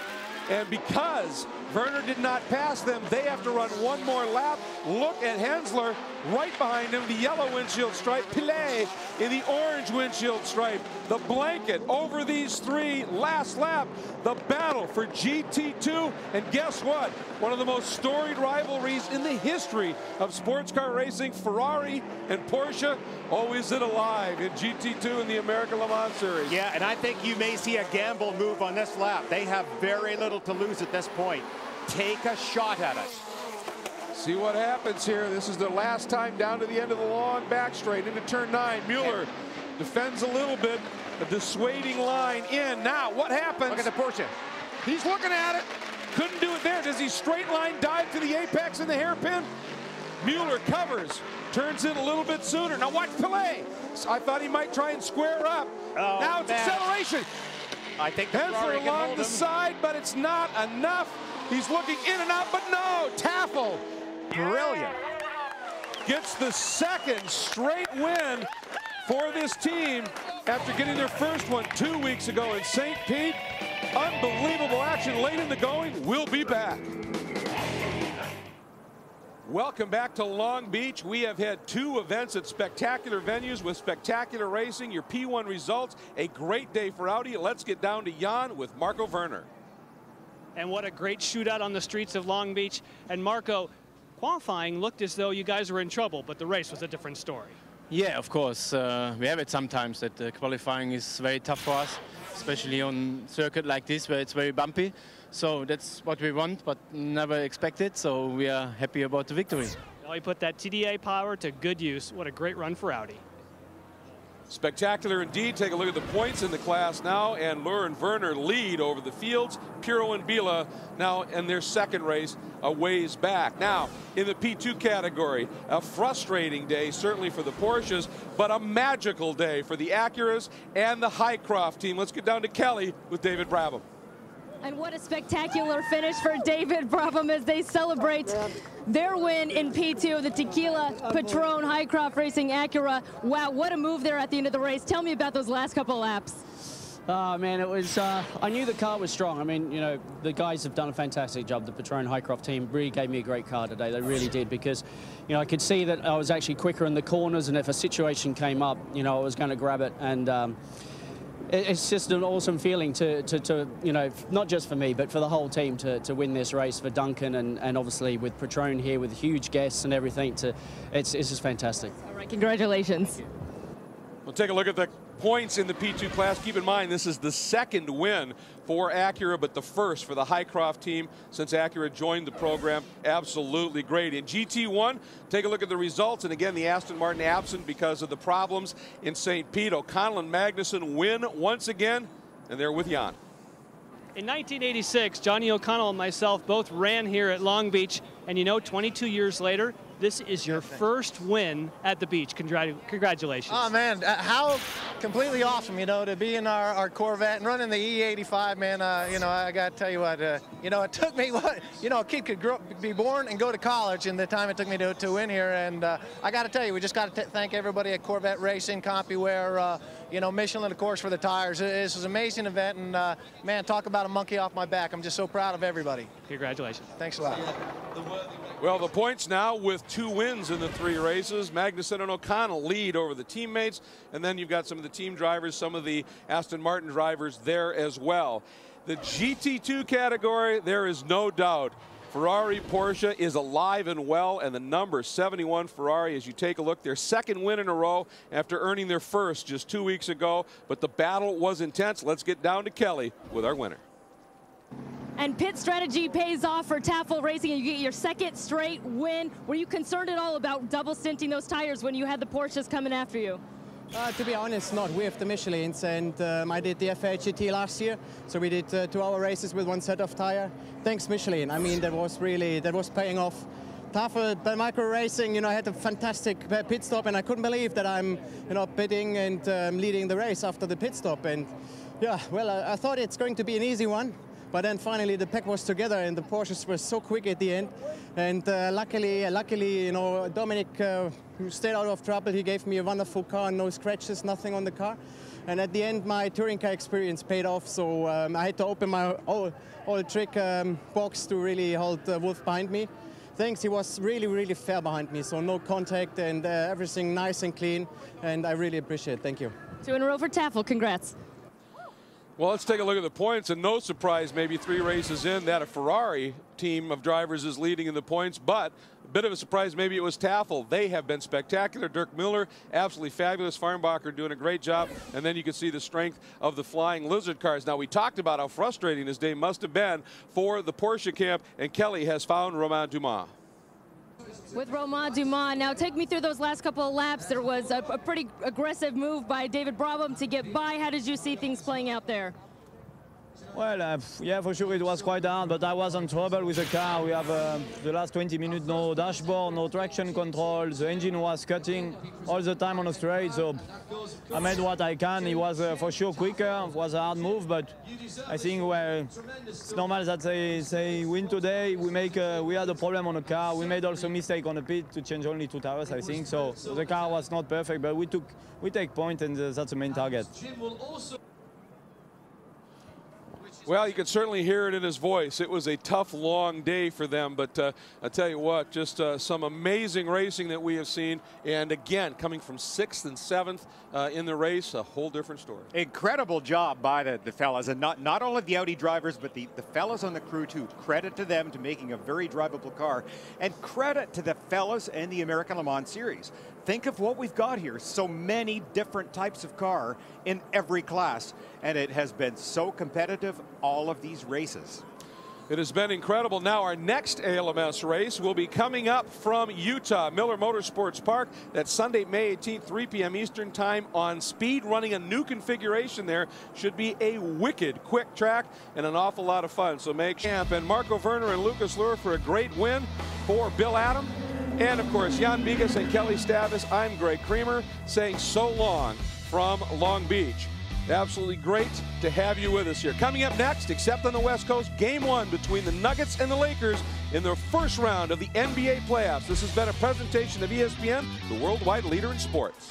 And because Werner did not pass them, they have to run one more lap. Look at Hensler right behind him, the yellow windshield stripe. Pilet in the orange windshield stripe. The blanket over these 3. Last lap, the battle for GT2. And guess what? One of the most storied rivalries in the history of sports car racing. Ferrari and Porsche always it alive in GT2 in the American Le Mans Series. Yeah, and I think you may see a gamble move on this lap. They have very little to lose at this point. Take a shot at it. See what happens here. This is the last time down to the end of the long back straight into turn 9. Mueller defends a little bit. A dissuading line in. Now, what happens? Look at the Porsche. He's looking at it. Couldn't do it there. Does he straight line dive to the apex in the hairpin? Mueller covers. Turns in a little bit sooner. Now watch Pelé. I thought he might try and square up. Oh, now it's acceleration. I think the Hensler Ferrari can along hold the him. side, but it's not enough. He's looking in and out, but no. Taffel. Brilliant. Gets the second straight win for this team after getting their first one 2 weeks ago in St. Pete. Unbelievable action late in the going. We'll be back. Welcome back to Long Beach. We have had 2 events at spectacular venues with spectacular racing. Your P1 results, a great day for Audi. Let's get down to Jan with Marco Werner. And what a great shootout on the streets of Long Beach. And Marco, qualifying looked as though you guys were in trouble, but the race was a different story. Yeah, of course. We have it sometimes that qualifying is very tough for us, especially on circuit like this where it's very bumpy. So that's what we want, but never expected. So we are happy about the victory. Well, he put that TDA power to good use. What a great run for Audi. Spectacular indeed. Take a look at the points in the class now, and Luhr and Werner lead over the fields. Piro and Bila now in their second race a ways back. Now in the P2 category, a frustrating day certainly for the Porsches, but a magical day for the Acuras and the Highcroft team. Let's get down to Kelly with David Brabham. And what a spectacular finish for David Brabham as they celebrate their win in P2, the Tequila Patron Highcroft Racing Acura. Wow, what a move there at the end of the race. Tell me about those last couple laps. Man, it was, I knew the car was strong. I mean, you know, the guys have done a fantastic job. The Patron Highcroft team really gave me a great car today. They really did, because, you know, I could see that I was actually quicker in the corners, and if a situation came up, you know, I was going to grab it. And it's just an awesome feeling to you know, not just for me, but for the whole team to win this race, for Duncan and obviously with Patron here with huge guests and everything. It's just fantastic. All right, congratulations. We'll take a look at the points in the P2 class. Keep in mind, this is the second win for Acura, but the first for the Highcroft team since Acura joined the program. Absolutely great. In GT1, take a look at the results. And again, the Aston Martin absent because of the problems in St. Pete. O'Connell and Magnussen win once again, and they're with Jan. In 1986, Johnny O'Connell and myself both ran here at Long Beach, and you know, 22 years later, this is your first win at the beach. Congratulations. Oh, man, how completely awesome, you know, to be in our Corvette and running the E85, man. You know, I got to tell you what, you know, it took me, you know, a kid could be born and go to college in the time it took me to win here. And I got to tell you, we just got to thank everybody at Corvette Racing, CompuWare, you know, Michelin, of course, for the tires. This was an amazing event, and, man, talk about a monkey off my back. I'm just so proud of everybody. Congratulations. Thanks a lot. Well, the points now with 2 wins in the 3 races. Magnussen and O'Connell lead over the teammates, and then you've got some of the team drivers, some of the Aston Martin drivers there as well. The GT2 category, there is no doubt Ferrari Porsche is alive and well, and the number 71 Ferrari, as you take a look, their second win in a row after earning their first just 2 weeks ago, but the battle was intense. Let's get down to Kelly with our winner. And pit strategy pays off for Taffel Racing, and you get your second straight win. Were you concerned at all about double stinting those tires when you had the Porsches coming after you? To be honest, not with the Michelins, and I did the FA GT last year, so we did 2-hour races with 1 set of tire. Thanks Michelin, I mean, that was paying off. Taffel by Micro Racing, you know, I had a fantastic pit stop, and I couldn't believe that I'm, you know, pitting and leading the race after the pit stop. And yeah, well, I thought it's going to be an easy one. But then finally the pack was together, and the Porsches were so quick at the end. And luckily, you know, Dominic stayed out of trouble. He gave me a wonderful car, no scratches, nothing on the car. And at the end, my touring car experience paid off. So I had to open my all trick box to really hold Wolf behind me. Thanks, he was really, really fair behind me. So no contact and everything nice and clean. And I really appreciate it. Thank you. 2 in a row for Taffel. Congrats. Well, let's take a look at the points, and no surprise, maybe 3 races in, that a Ferrari team of drivers is leading in the points, but a bit of a surprise, maybe it was Taffel. They have been spectacular. Dirk Mueller, absolutely fabulous. Farnbacher doing a great job, and then you can see the strength of the Flying Lizard cars. Now, we talked about how frustrating this day must have been for the Porsche camp, and Kelly has found Romain Dumas. With Romain Dumas. Now take me through those last couple of laps. There was a pretty aggressive move by David Brabham to get by. How did you see things playing out there? Well, yeah, for sure it was quite hard, but I was in trouble with the car. We have the last 20 minutes, no dashboard, no traction control. The engine was cutting all the time on the straight, so I made what I can. It was for sure quicker. It was a hard move, but I think it's normal that they win today. We had a problem on the car. We made also a mistake on the pit to change only 2 tires, I think. So the car was not perfect, but we take point, and that's the main target. Well, you could certainly hear it in his voice. It was a tough, long day for them, but I tell you what, just some amazing racing that we have seen. And again, coming from 6th and 7th in the race, a whole different story. Incredible job by the fellas, and not only the Audi drivers, but the fellas on the crew too. Credit to them to making a very drivable car, and credit to the fellas in the American Le Mans Series. Think of what we've got here. So many different types of car in every class, and it has been so competitive all of these races. It has been incredible. Now our next ALMS race will be coming up from Utah, Miller Motorsports Park. That's Sunday, May 18th, 3 p.m. Eastern Time on speed, running a new configuration there. Should be a wicked quick track and an awful lot of fun. So make camp. And Marco Werner and Lucas Luhr for a great win for Bill Adam. And of course, Jan Bigas and Kelly Stavis. I'm Greg Creamer saying so long from Long Beach. Absolutely great to have you with us here. Coming up next, except on the West Coast, Game 1 between the Nuggets and the Lakers in their first round of the NBA playoffs. This has been a presentation of ESPN, the worldwide leader in sports.